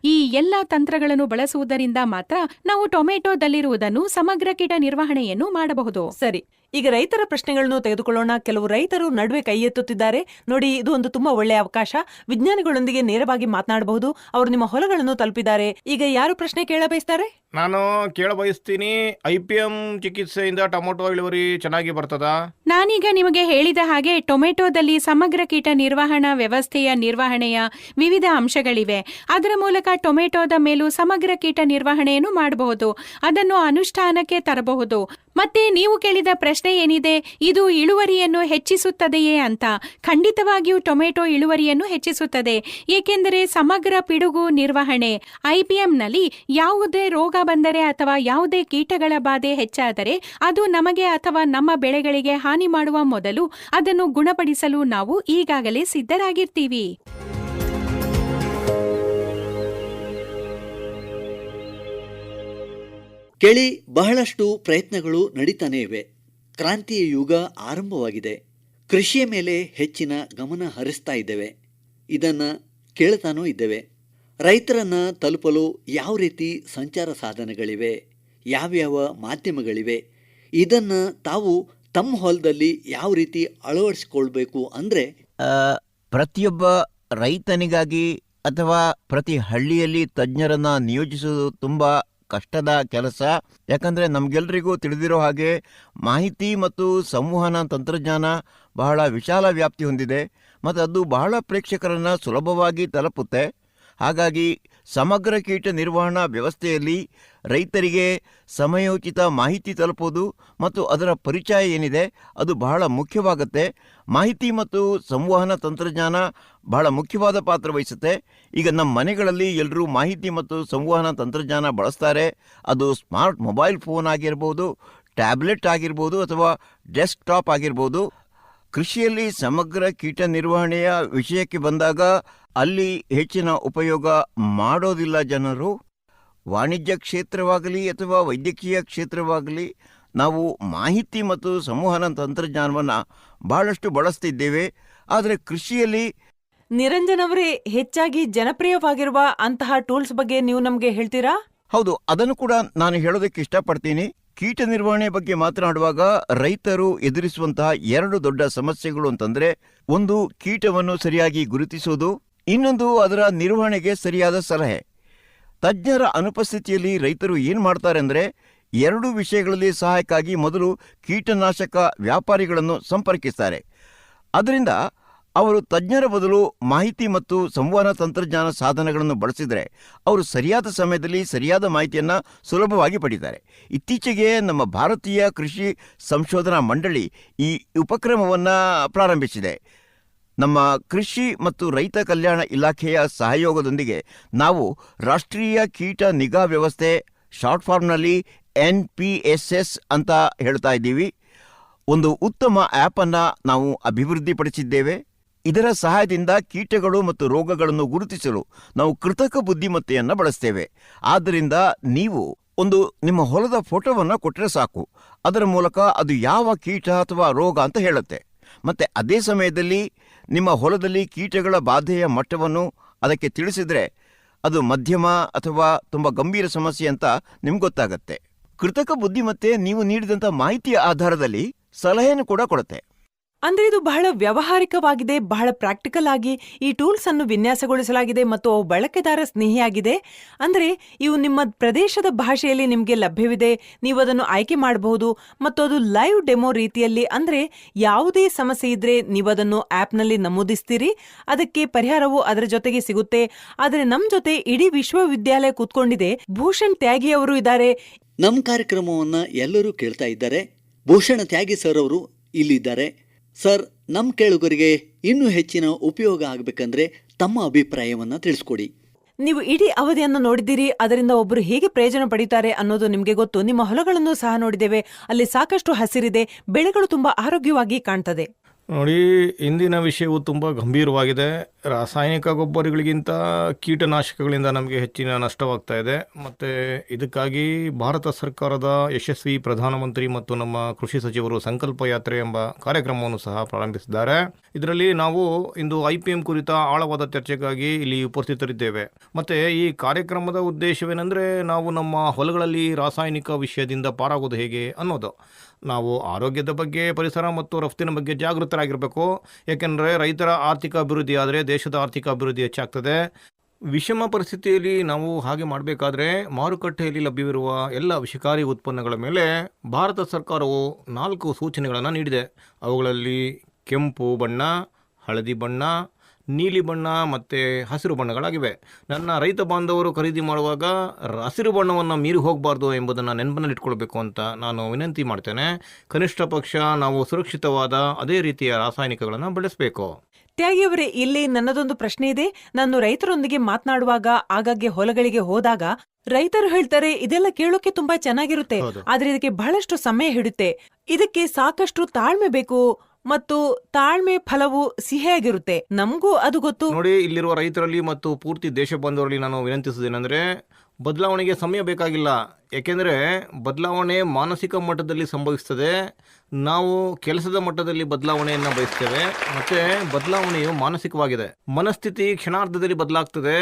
ಈ ಎಲ್ಲಾ ತಂತ್ರಗಳನ್ನು ಬಳಸುವುದರಿಂದ ಮಾತ್ರ ನಾವು ಟೊಮೆಟೊದಲ್ಲಿರುವುದನ್ನು ಸಮಗ್ರ ಕೀಟ ನಿರ್ವಹಣೆಯನ್ನು ಮಾಡಬಹುದು. ಸರಿ, ಈಗ ರೈತರ ಪ್ರಶ್ನೆಗಳನ್ನು ತೆಗೆದುಕೊಳ್ಳೋಣ. ಕೆಲವು ರೈತರು ನಡುವೆ ಕೈ ಎತ್ತುತ್ತಿದ್ದಾರೆ. ನೋಡಿ, ಇದು ಒಂದು ತುಂಬಾ ಒಳ್ಳೆಯ ಅವಕಾಶ. ವಿಜ್ಞಾನಿಗಳೊಂದಿಗೆ ನೇರವಾಗಿ ಮಾತನಾಡಬಹುದು. ಅವರು ನಿಮ್ಮ ಹೊಲಗಳನ್ನು ತಲುಪಿದ್ದಾರೆ. ಈಗ ಯಾರು ಪ್ರಶ್ನೆ ಕೇಳಬಯಸ್ತಾರೆ? ನಾನು ಕೇಳಬಯಸ್ತೀನಿ, IPM ಚಿಕಿತ್ಸೆಯಿಂದ ಟೊಮೊಟೊ ಇಳುವರಿ ಚೆನ್ನಾಗಿ ಬರ್ತದಾ? ನಾನೀಗ ನಿಮಗೆ ಹೇಳಿದ ಹಾಗೆ ಟೊಮೆಟೊದಲ್ಲಿ ಸಮಗ್ರ ಕೀಟ ನಿರ್ವಹಣಾ ವ್ಯವಸ್ಥೆಯ ನಿರ್ವಹಣೆಯ ವಿವಿಧ ಅಂಶಗಳಿವೆ. ಅದರ ಮೂಲಕ ಟೊಮೆಟೊದ ಮೇಲೂ ಸಮಗ್ರ ಕೀಟ ನಿರ್ವಹಣೆಯನ್ನು ಮಾಡಬಹುದು. ಅದನ್ನು ಅನುಷ್ಠಾನಕ್ಕೆ ತರಬಹುದು. ಮತ್ತೆ ನೀವು ಕೇಳಿದ ಪ್ರಶ್ನೆ ಏನಿದೆ, ಇದು ಇಳುವರಿಯನ್ನು ಹೆಚ್ಚಿಸುತ್ತದೆಯೇ ಅಂತ. ಖಂಡಿತವಾಗಿಯೂ ಟೊಮೆಟೊ ಇಳುವರಿಯನ್ನು ಹೆಚ್ಚಿಸುತ್ತದೆ. ಏಕೆಂದರೆ ಸಮಗ್ರ ಪಿಡುಗು ನಿರ್ವಹಣೆ IPMನಲ್ಲಿ ಯಾವುದೇ ರೋಗ ಬಂದರೆ ಅಥವಾ ಯಾವುದೇ ಕೀಟಗಳ ಬಾಧೆ ಹೆಚ್ಚಾದರೆ ಅದು ನಮಗೆ ಅಥವಾ ನಮ್ಮ ಬೆಳೆಗಳಿಗೆ ಹಾನಿ ಮಾಡುವ ಮೊದಲು ಅದನ್ನು ಗುಣಪಡಿಸಲು ನಾವು ಈಗಾಗಲೇ ಸಿದ್ಧರಾಗಿರ್ತೀವಿ. ಕೇಳಿ, ಬಹಳಷ್ಟು ಪ್ರಯತ್ನಗಳು ನಡೀತಾನೆ ಇವೆ. ಕ್ರಾಂತಿಯ ಯುಗ ಆರಂಭವಾಗಿದೆ. ಕೃಷಿಯ ಮೇಲೆ ಹೆಚ್ಚಿನ ಗಮನ ಹರಿಸ್ತಾ ಇದ್ದೇವೆ. ಇದನ್ನು ಕೇಳ್ತಾನೂ ಇದ್ದೇವೆ. ರೈತರನ್ನು ತಲುಪಲು ಯಾವ ರೀತಿ ಸಂಚಾರ ಸಾಧನಗಳಿವೆ, ಯಾವ್ಯಾವ ಮಾಧ್ಯಮಗಳಿವೆ, ಇದನ್ನು ತಾವು ತಮ್ಮ ಹೊಲದಲ್ಲಿ ಯಾವ ರೀತಿ ಅಳವಡಿಸಿಕೊಳ್ಬೇಕು ಅಂದರೆ ಪ್ರತಿಯೊಬ್ಬ ರೈತನಿಗಾಗಿ ಅಥವಾ ಪ್ರತಿ ಹಳ್ಳಿಯಲ್ಲಿ ತಜ್ಞರನ್ನ ನಿಯೋಜಿಸುವುದು ತುಂಬ ಕಷ್ಟದ ಕೆಲಸ. ಯಾಕಂದರೆ ನಮಗೆಲ್ಲರಿಗೂ ತಿಳಿದಿರೋ ಹಾಗೆ ಮಾಹಿತಿ ಮತ್ತು ಸಂವಹನ ತಂತ್ರಜ್ಞಾನ ಬಹಳ ವಿಶಾಲ ವ್ಯಾಪ್ತಿ ಹೊಂದಿದೆ ಮತ್ತು ಅದು ಬಹಳ ಪ್ರೇಕ್ಷಕರನ್ನು ಸುಲಭವಾಗಿ ತಲುಪುತ್ತೆ. ಹಾಗಾಗಿ ಸಮಗ್ರ ಕೀಟ ನಿರ್ವಹಣಾ ವ್ಯವಸ್ಥೆಯಲ್ಲಿ ರೈತರಿಗೆ ಸಮಯೋಚಿತ ಮಾಹಿತಿ ತಲುಪುವುದು ಮತ್ತು ಅದರ ಪರಿಚಯ ಏನಿದೆ ಅದು ಬಹಳ ಮುಖ್ಯವಾಗುತ್ತೆ. ಮಾಹಿತಿ ಮತ್ತು ಸಂವಹನ ತಂತ್ರಜ್ಞಾನ ಬಹಳ ಮುಖ್ಯವಾದ ಪಾತ್ರ ವಹಿಸುತ್ತೆ. ಈಗ ನಮ್ಮ ಮನೆಗಳಲ್ಲಿ ಎಲ್ಲರೂ ಮಾಹಿತಿ ಮತ್ತು ಸಂವಹನ ತಂತ್ರಜ್ಞಾನ ಬಳಸ್ತಾರೆ. ಅದು ಸ್ಮಾರ್ಟ್ ಮೊಬೈಲ್ ಫೋನ್ ಆಗಿರ್ಬೋದು, ಟ್ಯಾಬ್ಲೆಟ್ ಆಗಿರ್ಬೋದು ಅಥವಾ ಡೆಸ್ಕ್ಟಾಪ್ ಆಗಿರ್ಬೋದು. ಕೃಷಿಯಲ್ಲಿ ಸಮಗ್ರ ಕೀಟ ನಿರ್ವಹಣೆಯ ವಿಷಯಕ್ಕೆ ಬಂದಾಗ ಅಲ್ಲಿ ಹೆಚ್ಚಿನ ಉಪಯೋಗ ಮಾಡೋದಿಲ್ಲ ಜನರು. ವಾಣಿಜ್ಯ ಕ್ಷೇತ್ರವಾಗಲಿ ಅಥವಾ ವೈದ್ಯಕೀಯ ಕ್ಷೇತ್ರವಾಗಲಿ ನಾವು ಮಾಹಿತಿ ಮತ್ತು ಸಂವಹನ ತಂತ್ರಜ್ಞಾನವನ್ನು ಬಹಳಷ್ಟು ಬಳಸ್ತಿದ್ದೇವೆ. ಆದರೆ ಕೃಷಿಯಲ್ಲಿ ನಿರಂಜನ್ ಅವರೇ, ಹೆಚ್ಚಾಗಿ ಜನಪ್ರಿಯವಾಗಿರುವ ಅಂತಹ ಟೂಲ್ಸ್ ಬಗ್ಗೆ ನೀವು ನಮಗೆ ಹೇಳ್ತೀರಾ? ಹೌದು, ಅದನ್ನು ಕೂಡ ನಾನು ಹೇಳೋದಕ್ಕೆ ಇಷ್ಟಪಡ್ತೀನಿ. ಕೀಟ ನಿರ್ವಹಣೆ ಬಗ್ಗೆ ಮಾತನಾಡುವಾಗ ರೈತರು ಎದುರಿಸುವಂತಹ 2 ದೊಡ್ಡ ಸಮಸ್ಯೆಗಳು ಅಂತಂದ್ರೆ, ಒಂದು ಕೀಟವನ್ನು ಸರಿಯಾಗಿ ಗುರುತಿಸುವುದು, ಇನ್ನೊಂದು ಅದರ ನಿರ್ವಹಣೆಗೆ ಸರಿಯಾದ ಸಲಹೆ. ತಜ್ಞರ ಅನುಪಸ್ಥಿತಿಯಲ್ಲಿ ರೈತರು ಏನ್ ಮಾಡ್ತಾರೆ ಅಂದ್ರೆ, 2 ವಿಷಯಗಳಲ್ಲಿ ಸಹಾಯಕ್ಕಾಗಿ ಮೊದಲು ಕೀಟನಾಶಕ ವ್ಯಾಪಾರಿಗಳನ್ನು ಸಂಪರ್ಕಿಸ್ತಾರೆ. ಅದರಿಂದ ಅವರು ತಜ್ಞರ ಬದಲು ಮಾಹಿತಿ ಮತ್ತು ಸಂವಹನ ತಂತ್ರಜ್ಞಾನ ಸಾಧನಗಳನ್ನು ಬಳಸಿದರೆ ಅವರು ಸರಿಯಾದ ಸಮಯದಲ್ಲಿ ಸರಿಯಾದ ಮಾಹಿತಿಯನ್ನು ಸುಲಭವಾಗಿ ಪಡೀತಾರೆ. ಇತ್ತೀಚೆಗೆ ನಮ್ಮ ಭಾರತೀಯ ಕೃಷಿ ಸಂಶೋಧನಾ ಮಂಡಳಿ ಈ ಉಪಕ್ರಮವನ್ನು ಪ್ರಾರಂಭಿಸಿದೆ. ನಮ್ಮ ಕೃಷಿ ಮತ್ತು ರೈತ ಕಲ್ಯಾಣ ಇಲಾಖೆಯ ಸಹಯೋಗದೊಂದಿಗೆ ನಾವು ರಾಷ್ಟ್ರೀಯ ಕೀಟ ನಿಗಾ ವ್ಯವಸ್ಥೆ, ಶಾರ್ಟ್ ಫಾರ್ಮ್ನಲ್ಲಿ NPSS ಅಂತ ಹೇಳ್ತಾ ಇದ್ದೀವಿ, ಒಂದು ಉತ್ತಮ ಆ್ಯಪ್ ಅನ್ನು ನಾವು ಅಭಿವೃದ್ಧಿಪಡಿಸಿದ್ದೇವೆ. ಇದರ ಸಹಾಯದಿಂದ ಕೀಟಗಳು ಮತ್ತು ರೋಗಗಳನ್ನು ಗುರುತಿಸಲು ನಾವು ಕೃತಕ ಬುದ್ಧಿಮತ್ತೆಯನ್ನು ಬಳಸ್ತೇವೆ. ಆದ್ದರಿಂದ ನೀವು ನಿಮ್ಮ ಹೊಲದ ಫೋಟೋವನ್ನು ಕೊಟ್ಟರೆ ಸಾಕು, ಅದರ ಮೂಲಕ ಅದು ಯಾವ ಕೀಟ ಅಥವಾ ರೋಗ ಅಂತ ಹೇಳುತ್ತೆ. ಮತ್ತೆ ಅದೇ ಸಮಯದಲ್ಲಿ ನಿಮ್ಮ ಹೊಲದಲ್ಲಿ ಕೀಟಗಳ ಬಾಧೆಯ ಮಟ್ಟವನ್ನು ಅದಕ್ಕೆ ತಿಳಿಸಿದರೆ ಅದು ಮಧ್ಯಮ ಅಥವಾ ತುಂಬ ಗಂಭೀರ ಸಮಸ್ಯೆ ಅಂತ ನಿಮ್ಗೆ ಗೊತ್ತಾಗತ್ತೆ. ಕೃತಕ ಬುದ್ಧಿಮತ್ತೆ ನೀವು ನೀಡಿದಂಥ ಮಾಹಿತಿಯ ಆಧಾರದಲ್ಲಿ ಸಲಹೆಯನ್ನು ಕೂಡ ಕೊಡುತ್ತೆ. ಅಂದ್ರೆ ಇದು ಬಹಳ ವ್ಯಾವಹಾರಿಕವಾಗಿದೆ, ಬಹಳ ಪ್ರಾಕ್ಟಿಕಲ್ ಆಗಿ ಈ ಟೂಲ್ಸ್ ಅನ್ನು ವಿನ್ಯಾಸಗೊಳಿಸಲಾಗಿದೆ ಮತ್ತು ಅವು ಬಳಕೆದಾರ ಸ್ನೇಹಿಯಾಗಿದೆ. ಅಂದ್ರೆ ಇವು ನಿಮ್ಮ ಪ್ರದೇಶದ ಭಾಷೆಯಲ್ಲಿ ನಿಮಗೆ ಲಭ್ಯವಿದೆ, ನೀವು ಅದನ್ನು ಆಯ್ಕೆ ಮಾಡಬಹುದು ಮತ್ತು ಅದು ಲೈವ್ ಡೆಮೋ ರೀತಿಯಲ್ಲಿ, ಅಂದ್ರೆ ಯಾವುದೇ ಸಮಸ್ಯೆ ಇದ್ರೆ ನೀವು ಅದನ್ನು ಆಪ್ನಲ್ಲಿ ನಮೂದಿಸ್ತೀರಿ, ಅದಕ್ಕೆ ಪರಿಹಾರವು ಅದರ ಜೊತೆಗೆ ಸಿಗುತ್ತೆ. ಆದರೆ ನಮ್ ಜೊತೆ ಇಡೀ ವಿಶ್ವವಿದ್ಯಾಲಯ ಕೂತ್ಕೊಂಡಿದೆ. ಭೂಷಣ್ ತ್ಯಾಗಿ ಅವರು ಇದ್ದಾರೆ. ನಮ್ಮ ಕಾರ್ಯಕ್ರಮವನ್ನು ಎಲ್ಲರೂ ಕೇಳ್ತಾ ಇದ್ದಾರೆ. ಭೂಷಣ ತ್ಯಾಗಿ ಸರ್ ಅವರು ಇಲ್ಲಿದ್ದಾರೆ. ಸರ್, ನಮ್ಮ ಕೇಳುಗರಿಗೆ ಇನ್ನೂ ಹೆಚ್ಚಿನ ಉಪಯೋಗ ಆಗಬೇಕಂದ್ರೆ ತಮ್ಮ ಅಭಿಪ್ರಾಯವನ್ನು ತಿಳಿಸ್ಕೊಡಿ. ನೀವು ಇಡೀ ಅವಧಿಯನ್ನು ನೋಡಿದ್ದೀರಿ, ಅದರಿಂದ ಒಬ್ಬರು ಹೇಗೆ ಪ್ರಯೋಜನ ಪಡೀತಾರೆ ಅನ್ನೋದು ನಿಮಗೆ ಗೊತ್ತು. ನಿಮ್ಮ ಹೊಲಗಳನ್ನು ಸಹ ನೋಡಿದ್ದೇವೆ, ಅಲ್ಲಿ ಸಾಕಷ್ಟು ಹಸಿರಿದೆ, ಬೆಳೆಗಳು ತುಂಬಾ ಆರೋಗ್ಯವಾಗಿ ಕಾಣ್ತದೆ. ನೋಡಿ, ಇಂದಿನ ವಿಷಯವು ತುಂಬ ಗಂಭೀರವಾಗಿದೆ. ರಾಸಾಯನಿಕ ಗೊಬ್ಬರಗಳಿಗಿಂತ ಕೀಟನಾಶಕಗಳಿಂದ ನಮಗೆ ಹೆಚ್ಚಿನ ನಷ್ಟವಾಗ್ತಾ ಇದೆ. ಮತ್ತು ಇದಕ್ಕಾಗಿ ಭಾರತ ಸರ್ಕಾರದ ಯಶಸ್ವಿ ಪ್ರಧಾನಮಂತ್ರಿ ಮತ್ತು ನಮ್ಮ ಕೃಷಿ ಸಚಿವರು ಸಂಕಲ್ಪ ಯಾತ್ರೆ ಎಂಬ ಕಾರ್ಯಕ್ರಮವನ್ನು ಸಹ ಪ್ರಾರಂಭಿಸಿದ್ದಾರೆ. ಇದರಲ್ಲಿ ನಾವು ಇಂದು IPM ಕುರಿತ ಆಳವಾದ ಚರ್ಚೆಗಾಗಿ ಇಲ್ಲಿ ಉಪಸ್ಥಿತರಿದ್ದೇವೆ. ಮತ್ತು ಈ ಕಾರ್ಯಕ್ರಮದ ಉದ್ದೇಶವೇನೆಂದರೆ, ನಾವು ನಮ್ಮ ಹೊಲಗಳಲ್ಲಿ ರಾಸಾಯನಿಕ ವಿಷಯದಿಂದ ಪಾರಾಗೋದು ಹೇಗೆ ಅನ್ನೋದು. ನಾವು ಆರೋಗ್ಯದ ಬಗ್ಗೆ, ಪರಿಸರ ಮತ್ತು ರಫ್ತಿನ ಬಗ್ಗೆ ಜಾಗೃತರಾಗಿರಬೇಕು. ಏಕೆಂದರೆ ರೈತರ ಆರ್ಥಿಕ ಅಭಿವೃದ್ಧಿ ಆದರೆ ದೇಶದ ಆರ್ಥಿಕ ಅಭಿವೃದ್ಧಿ ಹೆಚ್ಚಾಗ್ತದೆ. ವಿಷಮ ಪರಿಸ್ಥಿತಿಯಲ್ಲಿ ನಾವು ಹಾಗೆ ಮಾಡಬೇಕಾದ್ರೆ ಮಾರುಕಟ್ಟೆಯಲ್ಲಿ ಲಭ್ಯವಿರುವ ಎಲ್ಲ ವಿಷಕಾರಿ ಉತ್ಪನ್ನಗಳ ಮೇಲೆ ಭಾರತ ಸರ್ಕಾರವು 4 ಸೂಚನೆಗಳನ್ನು ನೀಡಿದೆ. ಅವುಗಳಲ್ಲಿ ಕೆಂಪು ಬಣ್ಣ, ಹಳದಿ ಬಣ್ಣ, ನೀಲಿ ಬಣ್ಣ ಮತ್ತು ಹಸಿರು ಬಣ್ಣಗಳಾಗಿವೆ. ನನ್ನ ರೈತ ಬಾಂಧವರು ಖರೀದಿ ಮಾಡುವಾಗ ಹಸಿರು ಬಣ್ಣವನ್ನು ಮೀರಿ ಹೋಗಬಾರ್ದು ಎಂಬುದನ್ನು ನೆನಪಿನಲ್ಲಿಟ್ಕೊಳ್ಬೇಕು ಅಂತ ನಾನು ವಿನಂತಿ ಮಾಡ್ತೇನೆ. ಕನಿಷ್ಠ ಪಕ್ಷ ನಾವು ಸುರಕ್ಷಿತವಾದ ಅದೇ ರೀತಿಯ ರಾಸಾಯನಿಕಗಳನ್ನು ಬಳಸಬೇಕು. ತ್ಯಾಗಿಯವರೇ, ಇಲ್ಲಿ ನನ್ನದೊಂದು ಪ್ರಶ್ನೆ ಇದೆ. ನಾನು ರೈತರೊಂದಿಗೆ ಮಾತನಾಡುವಾಗ, ಆಗಾಗ್ಗೆ ಹೊಲಗಳಿಗೆ ಹೋದಾಗ ರೈತರು ಹೇಳ್ತಾರೆ, ಇದೆಲ್ಲ ಕೇಳೋಕೆ ತುಂಬಾ ಚೆನ್ನಾಗಿರುತ್ತೆ, ಆದ್ರೆ ಇದಕ್ಕೆ ಬಹಳಷ್ಟು ಸಮಯ ಹಿಡಿಯುತ್ತೆ, ಇದಕ್ಕೆ ಸಾಕಷ್ಟು ತಾಳ್ಮೆ ಬೇಕು ಮತ್ತು ತಾಳ್ಮೆ ಫಲವು ಸಿಹಿಯಾಗಿರುತ್ತೆ. ನಮಗೂ ಅದು ಗೊತ್ತು. ನೋಡಿ, ಇಲ್ಲಿರುವ ರೈತರಲ್ಲಿ ಮತ್ತು ಪೂರ್ತಿ ದೇಶ ಬಾಂಧವರಲ್ಲಿ ನಾನು ವಿನಂತಿಸುವುದೇನೆಂದರೆ, ಬದಲಾವಣೆಗೆ ಸಮಯ ಬೇಕಾಗಿಲ್ಲ. ಏಕೆಂದರೆ ಬದಲಾವಣೆ ಮಾನಸಿಕ ಮಟ್ಟದಲ್ಲಿ ಸಂಭವಿಸ್ತದೆ. ನಾವು ಕೆಲಸದ ಮಟ್ಟದಲ್ಲಿ ಬದಲಾವಣೆಯನ್ನು ಬಯಸ್ತೇವೆ. ಮತ್ತು ಬದಲಾವಣೆಯು ಮಾನಸಿಕವಾಗಿದೆ. ಮನಸ್ಥಿತಿ ಕ್ಷಣಾರ್ಧದಲ್ಲಿ ಬದಲಾಗ್ತದೆ.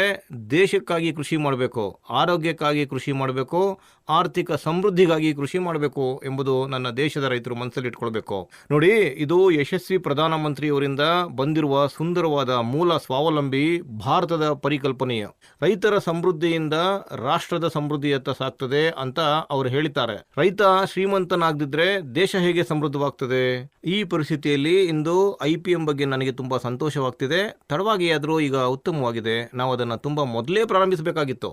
ದೇಶಕ್ಕಾಗಿ ಕೃಷಿ ಮಾಡಬೇಕು, ಆರೋಗ್ಯಕ್ಕಾಗಿ ಕೃಷಿ ಮಾಡಬೇಕು, ಆರ್ಥಿಕ ಸಮೃದ್ಧಿಗಾಗಿ ಕೃಷಿ ಮಾಡಬೇಕು ಎಂಬುದು ನನ್ನ ದೇಶದ ರೈತರು ಮನಸ್ಸಲ್ಲಿ ಇಟ್ಕೊಳ್ಬೇಕು. ನೋಡಿ, ಇದು ಯಶಸ್ವಿ ಪ್ರಧಾನಮಂತ್ರಿಯವರಿಂದ ಬಂದಿರುವ ಸುಂದರವಾದ ಮೂಲ ಸ್ವಾವಲಂಬಿ ಭಾರತದ ಪರಿಕಲ್ಪನೆಯು. ರೈತರ ಸಮೃದ್ಧಿಯಿಂದ ರಾಷ್ಟ್ರದ ಸಮೃದ್ಧಿಯತ್ತ ಸಾಗ್ತದೆ ಅಂತ ಅವರು ಹೇಳಿದ್ದಾರೆ. ರೈತ ಶ್ರೀಮಂತನಾಗದಿದ್ರೆ ದೇಶ ಹೇಗೆ ಸಮೃದ್ಧವಾಗ್ತದೆ? ಈ ಪರಿಸ್ಥಿತಿಯಲ್ಲಿ ಇಂದು IPM ಬಗ್ಗೆ ನನಗೆ ತುಂಬಾ ಸಂತೋಷವಾಗ್ತಿದೆ. ತಡವಾಗಿ ಆದರೂ ಈಗ ಉತ್ತಮವಾಗಿದೆ. ನಾವು ಅದನ್ನು ತುಂಬಾ ಮೊದಲೇ ಪ್ರಾರಂಭಿಸಬೇಕಾಗಿತ್ತು.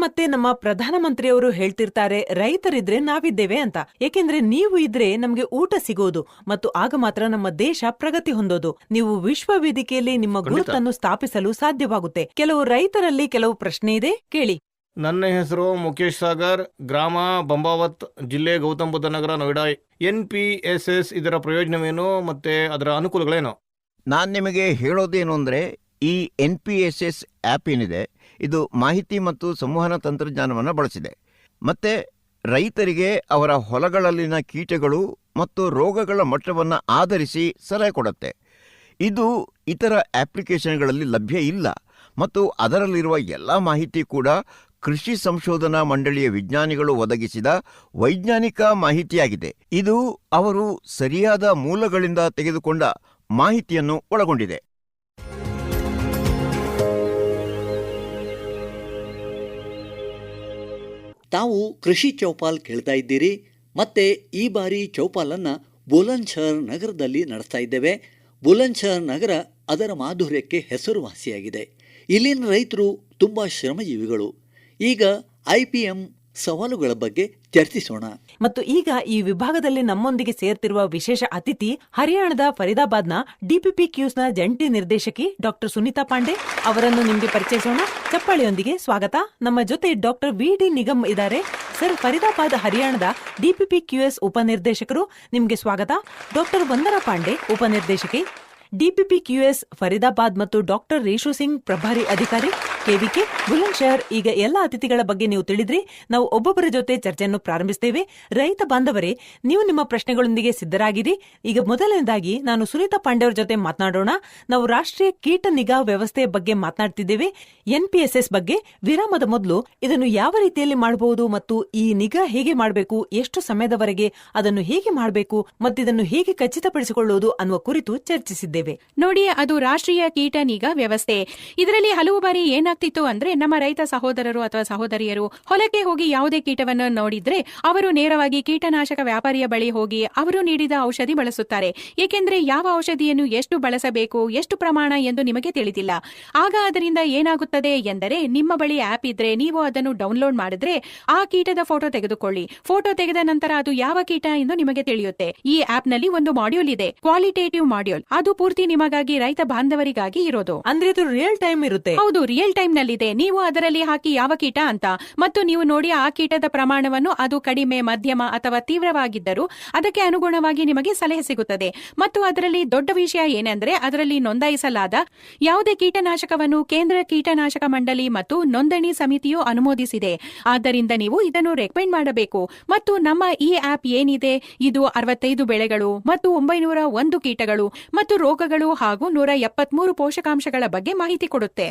ಮತ್ತೆ ನಮ್ಮ ಪ್ರಧಾನಮಂತ್ರಿಯವರು ಹೇಳ್ತಿರ್ತಾರೆ, ರೈತರಿದ್ರೆ ನಾವಿದ್ದೇವೆ ಅಂತ. ಏಕೆಂದ್ರೆ ನೀವು ಇದ್ರೆ ನಮ್ಗೆ ಊಟ ಸಿಗೋದು ಮತ್ತು ಆಗ ಮಾತ್ರ ನಮ್ಮ ದೇಶ ಪ್ರಗತಿ ಹೊಂದೋದು. ನೀವು ವಿಶ್ವ ವೇದಿಕೆಯಲ್ಲಿ ನಿಮ್ಮ ಗುರುತನ್ನು ಸ್ಥಾಪಿಸಲು ಸಾಧ್ಯವಾಗುತ್ತೆ. ಕೆಲವು ರೈತರಲ್ಲಿ ಕೆಲವು ಪ್ರಶ್ನೆ ಇದೆ, ಕೇಳಿ. ನನ್ನ ಹೆಸರು ಮುಖೇಶ್ ಸಾಗರ್, ಗ್ರಾಮ ಬಂಬಾವತ್, ಜಿಲ್ಲೆ ಗೌತಮ್ ಬುದ್ಧ ನಗರ, ನೋಯ್ಡಾ. NPSS ಇದರ ಪ್ರಯೋಜನವೇನು ಮತ್ತೆ ಅದರ ಅನುಕೂಲಗಳೇನು? ನಾನು ನಿಮಗೆ ಹೇಳೋದೇನು ಅಂದರೆ, ಈ NPSS ಆ್ಯಪ್ ಏನಿದೆ, ಇದು ಮಾಹಿತಿ ಮತ್ತು ಸಂವಹನ ತಂತ್ರಜ್ಞಾನವನ್ನು ಬಳಸಿದೆ. ಮತ್ತು ರೈತರಿಗೆ ಅವರ ಹೊಲಗಳಲ್ಲಿನ ಕೀಟಗಳು ಮತ್ತು ರೋಗಗಳ ಮಟ್ಟವನ್ನು ಆಧರಿಸಿ ಸಲಹೆ ಕೊಡುತ್ತೆ. ಇದು ಇತರ ಅಪ್ಲಿಕೇಶನ್ಗಳಲ್ಲಿ ಲಭ್ಯ ಇಲ್ಲ ಮತ್ತು ಅದರಲ್ಲಿರುವ ಎಲ್ಲ ಮಾಹಿತಿ ಕೂಡ ಕೃಷಿ ಸಂಶೋಧನಾ ಮಂಡಳಿಯ ವಿಜ್ಞಾನಿಗಳು ಒದಗಿಸಿದ ವೈಜ್ಞಾನಿಕ ಮಾಹಿತಿಯಾಗಿದೆ. ಇದು ಅವರು ಸರಿಯಾದ ಮೂಲಗಳಿಂದ ತೆಗೆದುಕೊಂಡ ಮಾಹಿತಿಯನ್ನು ಒಳಗೊಂಡಿದೆ. ತಾವು ಕೃಷಿ ಚೌಪಾಲ್ ಕೇಳ್ತಾ ಇದ್ದೀರಿ. ಮತ್ತೆ ಈ ಬಾರಿ ಚೌಪಾಲನ್ನು ಬುಲಂದ್ಶಹರ್ ನಗರದಲ್ಲಿ ನಡೆಸ್ತಾ ಇದ್ದೇವೆ. ಬುಲಂದ್ಶಹರ್ ನಗರ ಅದರ ಮಾಧುರ್ಯಕ್ಕೆ ಹೆಸರುವಾಸಿಯಾಗಿದೆ. ಇಲ್ಲಿನ ರೈತರು ತುಂಬ ಶ್ರಮಜೀವಿಗಳು. ಈಗ IPM ಸವಾಲುಗಳ ಬಗ್ಗೆ ಚರ್ಚಿಸೋಣ. ಮತ್ತು ಈಗ ಈ ವಿಭಾಗದಲ್ಲಿ ನಮ್ಮೊಂದಿಗೆ ಸೇರ್ತಿರುವ ವಿಶೇಷ ಅತಿಥಿ ಹರಿಯಾಣದ ಫರೀದಾಬಾದ್ನ DPPQs ನ ಜಂಟಿ ನಿರ್ದೇಶಕಿ ಡಾಕ್ಟರ್ ಸುನೀತಾ ಪಾಂಡೆ ಅವರನ್ನು ನಿಮಗೆ ಪರಿಚಯಿಸೋಣ. ಚಪ್ಪಾಳೆಯೊಂದಿಗೆ ಸ್ವಾಗತ. ನಮ್ಮ ಜೊತೆ ಡಾಕ್ಟರ್ VD ನಿಗಮ್ ಇದ್ದಾರೆ. ಸರ್, ಫರೀದಾಬಾದ್ ಹರಿಯಾಣದ DPPQs ಉಪನಿರ್ದೇಶಕರು, ನಿಮಗೆ ಸ್ವಾಗತ. ಡಾಕ್ಟರ್ ವಂದನಾ ಪಾಂಡೆ ಉಪನಿರ್ದೇಶಕಿ DPPQs ಫರೀದಾಬಾದ್ ಮತ್ತು ಡಾಕ್ಟರ್ ರೇಷು ಸಿಂಗ್ ಪ್ರಭಾರಿ ಅಧಿಕಾರಿ KVK ಬುಲಂದ್ಶಹರ್. ಈಗ ಎಲ್ಲ ಅತಿಥಿಗಳ ಬಗ್ಗೆ ನೀವು ತಿಳಿದ್ರಿ. ನಾವು ಒಬ್ಬೊಬ್ಬರ ಜೊತೆ ಚರ್ಚೆಯನ್ನು ಪ್ರಾರಂಭಿಸ್ತೇವೆ. ರೈತ ಬಾಂಧವರೇ, ನೀವು ನಿಮ್ಮ ಪ್ರಶ್ನೆಗಳೊಂದಿಗೆ ಸಿದ್ಧರಾಗಿರಿ. ಈಗ ಮೊದಲನೇದಾಗಿ ನಾನು ಸುನೀತಾ ಪಾಂಡೆ ಅವರ ಜೊತೆ ಮಾತನಾಡೋಣ. ನಾವು ರಾಷ್ಟ್ರೀಯ ಕೀಟ ನಿಗಾ ವ್ಯವಸ್ಥೆಯ ಬಗ್ಗೆ ಮಾತನಾಡ್ತಿದ್ದೇವೆ, NPSS ಬಗ್ಗೆ. ವಿರಾಮದ ಮೊದಲು ಇದನ್ನು ಯಾವ ರೀತಿಯಲ್ಲಿ ಮಾಡಬಹುದು ಮತ್ತು ಈ ನಿಗಾ ಹೇಗೆ ಮಾಡಬೇಕು, ಎಷ್ಟು ಸಮಯದವರೆಗೆ ಅದನ್ನು ಹೇಗೆ ಮಾಡಬೇಕು ಮತ್ತು ಇದನ್ನು ಹೇಗೆ ಖಚಿತಪಡಿಸಿಕೊಳ್ಳುವುದು ಅನ್ನುವ ಕುರಿತು ಚರ್ಚಿಸಿದ್ದೇವೆ. ನೋಡಿ, ಅದು ರಾಷ್ಟ್ರೀಯ ಕೀಟ ನಿಗಾ ವ್ಯವಸ್ಥೆ. ಇದರಲ್ಲಿ ಹಲವು ಬಾರಿ ಏನಾಗ್ತಿತ್ತು ಅಂದ್ರೆ, ನಮ್ಮ ರೈತ ಸಹೋದರರು ಅಥವಾ ಸಹೋದರಿಯರು ಹೊಲಕ್ಕೆ ಹೋಗಿ ಯಾವುದೇ ಕೀಟವನ್ನು ನೋಡಿದ್ರೆ ಅವರು ನೇರವಾಗಿ ಕೀಟನಾಶಕ ವ್ಯಾಪಾರಿಯ ಬಳಿ ಹೋಗಿ ಅವರು ನೀಡಿದ ಔಷಧಿ ಬಳಸುತ್ತಾರೆ. ಏಕೆಂದ್ರೆ ಯಾವ ಔಷಧಿಯನ್ನು ಎಷ್ಟು ಬಳಸಬೇಕು, ಎಷ್ಟು ಪ್ರಮಾಣ ಎಂದು ನಿಮಗೆ ತಿಳಿದಿಲ್ಲ. ಆಗ ಅದರಿಂದ ಏನಾಗುತ್ತದೆ ಎಂದರೆ, ನಿಮ್ಮ ಬಳಿ ಆಪ್ ಇದ್ರೆ ನೀವು ಅದನ್ನು ಡೌನ್ಲೋಡ್ ಮಾಡಿದ್ರೆ ಆ ಕೀಟದ ಫೋಟೋ ತೆಗೆದುಕೊಳ್ಳಿ. ಫೋಟೋ ತೆಗೆದ ನಂತರ ಅದು ಯಾವ ಕೀಟ ಎಂದು ನಿಮಗೆ ತಿಳಿಯುತ್ತೆ. ಈ ಆಪ್ ನಲ್ಲಿ ಒಂದು ಮಾಡ್ಯೂಲ್ ಇದೆ, ಕ್ವಾಲಿಟೇಟಿವ್ ಮಾಡ್ಯೂಲ್. ಅದು ಪೂರ್ತಿ ನಿಮಗಾಗಿ, ರೈತ ಬಾಂಧವರಿಗಾಗಿ ಇರೋದು. ಅಂದ್ರೆ ಇದು ರಿಯಲ್ ಟೈಮ್ ಇರುತ್ತೆ? ಹೌದು, ರಿಯಲ್ ಟೈಮ್ ನಲ್ಲಿದೆ. ನೀವು ಅದರಲ್ಲಿ ಹಾಕಿ ಯಾವ ಕೀಟ ಅಂತ ಮತ್ತು ನೀವು ನೋಡಿ ಆ ಕೀಟದ ಪ್ರಮಾಣವನ್ನು, ಅದು ಕಡಿಮೆ, ಮಧ್ಯಮ ಅಥವಾ ತೀವ್ರವಾಗಿದ್ದರೂ ಅದಕ್ಕೆ ಅನುಗುಣವಾಗಿ ನಿಮಗೆ ಸಲಹೆ ಸಿಗುತ್ತದೆ. ಮತ್ತು ಅದರಲ್ಲಿ ದೊಡ್ಡ ವಿಷಯ ಏನೆಂದ್ರೆ, ಅದರಲ್ಲಿ ನೋಂದಾಯಿಸಲಾದ ಯಾವುದೇ ಕೀಟನಾಶಕವನ್ನು ಕೇಂದ್ರ ಕೀಟನಾಶಕ ಮಂಡಳಿ ಮತ್ತು ನೋಂದಣಿ ಸಮಿತಿಯು ಅನುಮೋದಿಸಿದೆ. ಆದ್ದರಿಂದ ನೀವು ಇದನ್ನು ರೆಕಮೆಂಡ್ ಮಾಡಬೇಕು. ಮತ್ತು ನಮ್ಮ ಈ ಆಪ್ ಏನಿದೆ, ಇದು 65 ಬೆಳೆಗಳು ಮತ್ತು 901 ಕೀಟಗಳು ಮತ್ತು ರೋಗಗಳು ಹಾಗೂ 173 ಪೋಷಕಾಂಶಗಳ ಬಗ್ಗೆ ಮಾಹಿತಿ ಕೊಡುತ್ತೆ.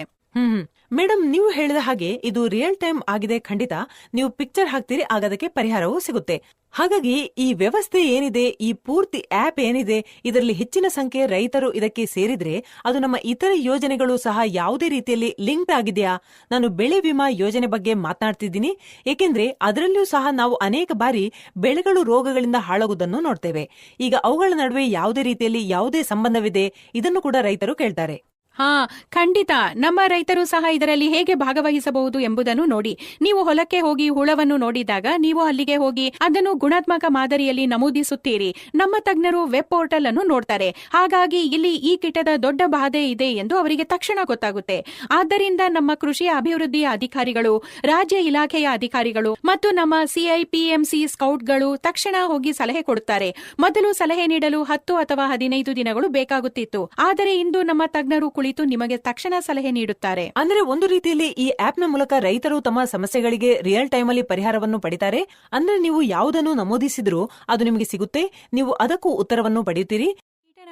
ಮೇಡಮ್, ನೀವು ಹೇಳಿದ ಹಾಗೆ ಇದು ರಿಯಲ್ ಟೈಮ್ ಆಗಿದೆ. ಖಂಡಿತ ನೀವು ಪಿಕ್ಚರ್ ಹಾಕ್ತೀರಿ, ಆಗ ಅದಕ್ಕೆ ಪರಿಹಾರವೂ ಸಿಗುತ್ತೆ. ಹಾಗಾಗಿ ಈ ವ್ಯವಸ್ಥೆ ಏನಿದೆ, ಈ ಪೂರ್ತಿ ಆಪ್ ಏನಿದೆ, ಇದರಲ್ಲಿ ಹೆಚ್ಚಿನ ಸಂಖ್ಯೆಯ ರೈತರು ಇದಕ್ಕೆ ಸೇರಿದ್ರೆ ಅದು ನಮ್ಮ ಇತರ ಯೋಜನೆಗಳು ಸಹ ಯಾವುದೇ ರೀತಿಯಲ್ಲಿ ಲಿಂಕ್ ಆಗಿದೆಯಾ? ನಾನು ಬೆಳೆ ವಿಮಾ ಯೋಜನೆ ಬಗ್ಗೆ ಮಾತನಾಡ್ತಿದ್ದೀನಿ. ಏಕೆಂದ್ರೆ ಅದರಲ್ಲೂ ಸಹ ನಾವು ಅನೇಕ ಬಾರಿ ಬೆಳೆಗಳು ರೋಗಗಳಿಂದ ಹಾಳಾಗುವುದನ್ನು ನೋಡ್ತೇವೆ. ಈಗ ಅವುಗಳ ನಡುವೆ ಯಾವುದೇ ರೀತಿಯಲ್ಲಿ ಯಾವುದೇ ಸಂಬಂಧವಿದೆ, ಇದನ್ನು ಕೂಡ ರೈತರು ಕೇಳ್ತಾರೆ. ಖಂಡಿತ. ನಮ್ಮ ರೈತರು ಸಹ ಇದರಲ್ಲಿ ಹೇಗೆ ಭಾಗವಹಿಸಬಹುದು ಎಂಬುದನ್ನು ನೋಡಿ. ನೀವು ಹೊಲಕ್ಕೆ ಹೋಗಿ ಹುಳವನ್ನು ನೋಡಿದಾಗ ನೀವು ಅಲ್ಲಿಗೆ ಹೋಗಿ ಅದನ್ನು ಗುಣಾತ್ಮಕ ಮಾದರಿಯಲ್ಲಿ ನಮೂದಿಸುತ್ತೀರಿ. ನಮ್ಮ ತಜ್ಞರು ವೆಬ್ ಪೋರ್ಟಲ್ ಅನ್ನು ನೋಡ್ತಾರೆ. ಹಾಗಾಗಿ ಇಲ್ಲಿ ಈ ಕೀಟದ ದೊಡ್ಡ ಬಾಧೆ ಇದೆ ಎಂದು ಅವರಿಗೆ ತಕ್ಷಣ ಗೊತ್ತಾಗುತ್ತೆ. ಆದ್ದರಿಂದ ನಮ್ಮ ಕೃಷಿ ಅಭಿವೃದ್ಧಿಯ ಅಧಿಕಾರಿಗಳು, ರಾಜ್ಯ ಇಲಾಖೆಯ ಅಧಿಕಾರಿಗಳು ಮತ್ತು ನಮ್ಮ CIPMC ಸ್ಕೌಟ್ಗಳು ತಕ್ಷಣ ಹೋಗಿ ಸಲಹೆ ಕೊಡುತ್ತಾರೆ. ಮೊದಲು ಸಲಹೆ ನೀಡಲು 10 ಅಥವಾ 15 ದಿನಗಳು ಬೇಕಾಗುತ್ತಿತ್ತು. ಆದರೆ ಇಂದು ನಮ್ಮ ತಜ್ಞರು ಕುಳಿತು ನಿಮಗೆ ತಕ್ಷಣ ಸಲಹೆ ನೀಡುತ್ತಾರೆ. ಅಂದ್ರೆ ಒಂದು ರೀತಿಯಲ್ಲಿ ಈ ಆಪ್ ನ ಮೂಲಕ ರೈತರು ತಮ್ಮ ಸಮಸ್ಯೆಗಳಿಗೆ ರಿಯಲ್ ಟೈಮ್ ಅಲ್ಲಿ ಪರಿಹಾರವನ್ನು ಪಡಿತಾರೆ. ಅಂದ್ರೆ ನೀವು ಯಾವುದನ್ನು ನಮೂದಿಸಿದ್ರೂ ಅದು ನಿಮಗೆ ಸಿಗುತ್ತೆ, ನೀವು ಅದಕ್ಕೂ ಉತ್ತರವನ್ನು ಪಡೆಯುತ್ತೀರಿ.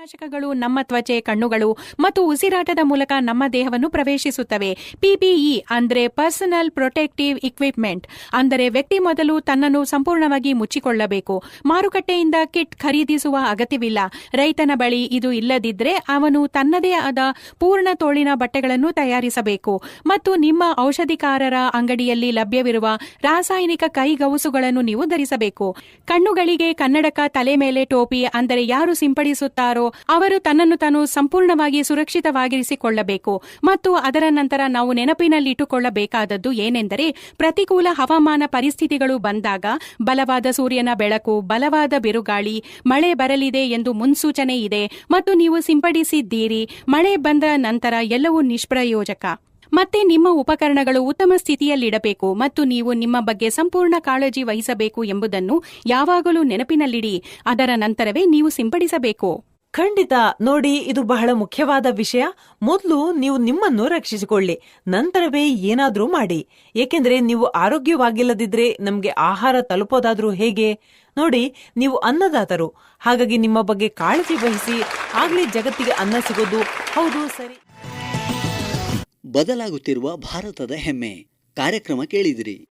ಕೀಟನಾಶಕಗಳು ನಮ್ಮ ತ್ವಚೆ, ಕಣ್ಣುಗಳು ಮತ್ತು ಉಸಿರಾಟದ ಮೂಲಕ ನಮ್ಮ ದೇಹವನ್ನು ಪ್ರವೇಶಿಸುತ್ತವೆ. PPE ಅಂದ್ರೆ ಪರ್ಸನಲ್ ಪ್ರೊಟೆಕ್ಟಿವ್ ಇಕ್ವಿಪ್ಮೆಂಟ್. ಅಂದರೆ ವ್ಯಕ್ತಿ ಮೊದಲು ತನ್ನನ್ನು ಸಂಪೂರ್ಣವಾಗಿ ಮುಚ್ಚಿಕೊಳ್ಳಬೇಕು. ಮಾರುಕಟ್ಟೆಯಿಂದ ಕಿಟ್ ಖರೀದಿಸುವ ಅಗತ್ಯವಿಲ್ಲ. ರೈತನ ಬಳಿ ಇದು ಇಲ್ಲದಿದ್ದರೆ ಅವನು ತನ್ನದೇ ಆದ ಪೂರ್ಣ ತೋಳಿನ ಬಟ್ಟೆಗಳನ್ನು ತಯಾರಿಸಬೇಕು. ಮತ್ತು ನಿಮ್ಮ ಔಷಧಿಕಾರರ ಅಂಗಡಿಯಲ್ಲಿ ಲಭ್ಯವಿರುವ ರಾಸಾಯನಿಕ ಕೈಗವಸುಗಳನ್ನು ನೀವು ಧರಿಸಬೇಕು. ಕಣ್ಣುಗಳಿಗೆ ಕನ್ನಡಕ, ತಲೆ ಮೇಲೆ ಟೋಪಿ. ಅಂದರೆ ಯಾರು ಸಿಂಪಡಿಸುತ್ತಾರೋ ಅವರು ತನ್ನನ್ನು ತಾನು ಸಂಪೂರ್ಣವಾಗಿ ಸುರಕ್ಷಿತವಾಗಿರಿಸಿಕೊಳ್ಳಬೇಕು. ಮತ್ತು ಅದರ ನಂತರ ನಾವು ನೆನಪಿನಲ್ಲಿಟ್ಟುಕೊಳ್ಳಬೇಕಾದದ್ದು ಏನೆಂದರೆ, ಪ್ರತಿಕೂಲ ಹವಾಮಾನ ಪರಿಸ್ಥಿತಿಗಳು ಬಂದಾಗ ಬಲವಾದ ಸೂರ್ಯನ ಬೆಳಕು, ಬಲವಾದ ಬಿರುಗಾಳಿ, ಮಳೆ ಬರಲಿದೆ ಎಂದು ಮುನ್ಸೂಚನೆ ಇದೆ ಮತ್ತು ನೀವು ಸಿಂಪಡಿಸಿದ್ದೀರಿ. ಮಳೆ ಬಂದ ನಂತರ ಎಲ್ಲವೂ ನಿಷ್ಪ್ರಯೋಜಕ. ಮತ್ತೆ ನಿಮ್ಮ ಉಪಕರಣಗಳು ಉತ್ತಮ ಸ್ಥಿತಿಯಲ್ಲಿಡಬೇಕು ಮತ್ತು ನೀವು ನಿಮ್ಮ ಬಗ್ಗೆ ಸಂಪೂರ್ಣ ಕಾಳಜಿ ವಹಿಸಬೇಕು ಎಂಬುದನ್ನು ಯಾವಾಗಲೂ ನೆನಪಿನಲ್ಲಿಡಿ. ಅದರ ನಂತರವೇ ನೀವು ಸಿಂಪಡಿಸಬೇಕು. ಖಂಡಿತ. ನೋಡಿ, ಇದು ಬಹಳ ಮುಖ್ಯವಾದ ವಿಷಯ. ಮೊದಲು ನೀವು ನಿಮ್ಮನ್ನು ರಕ್ಷಿಸಿಕೊಳ್ಳಿ, ನಂತರವೇ ಏನಾದ್ರೂ ಮಾಡಿ. ಏಕೆಂದ್ರೆ ನೀವು ಆರೋಗ್ಯವಾಗಿಲ್ಲದಿದ್ರೆ ನಮ್ಗೆ ಆಹಾರ ತಲುಪೋದಾದ್ರೂ ಹೇಗೆ? ನೋಡಿ, ನೀವು ಅನ್ನದಾತರು, ಹಾಗಾಗಿ ನಿಮ್ಮ ಬಗ್ಗೆ ಕಾಳಜಿ ವಹಿಸಿ, ಆಗ್ಲೇ ಜಗತ್ತಿಗೆ ಅನ್ನ ಸಿಗೋದು. ಹೌದು, ಸರಿ. ಬದಲಾಗುತ್ತಿರುವ ಭಾರತದ ಹೆಮ್ಮೆ ಕಾರ್ಯಕ್ರಮ ಕೇಳಿದಿರಿ.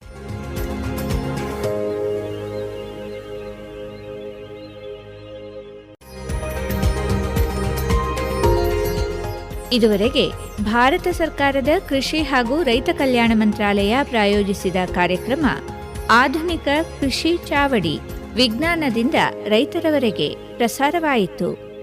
ಇದುವರೆಗೆ ಭಾರತ ಸರ್ಕಾರದ ಕೃಷಿ ಹಾಗೂ ರೈತ ಕಲ್ಯಾಣ ಮಂತ್ರಾಲಯ ಪ್ರಾಯೋಜಿಸಿದ ಕಾರ್ಯಕ್ರಮ ಆಧುನಿಕ ಕೃಷಿ ಚಾವಡಿ ವಿಜ್ಞಾನದಿಂದ ರೈತರವರೆಗೆ ಪ್ರಸಾರವಾಯಿತು.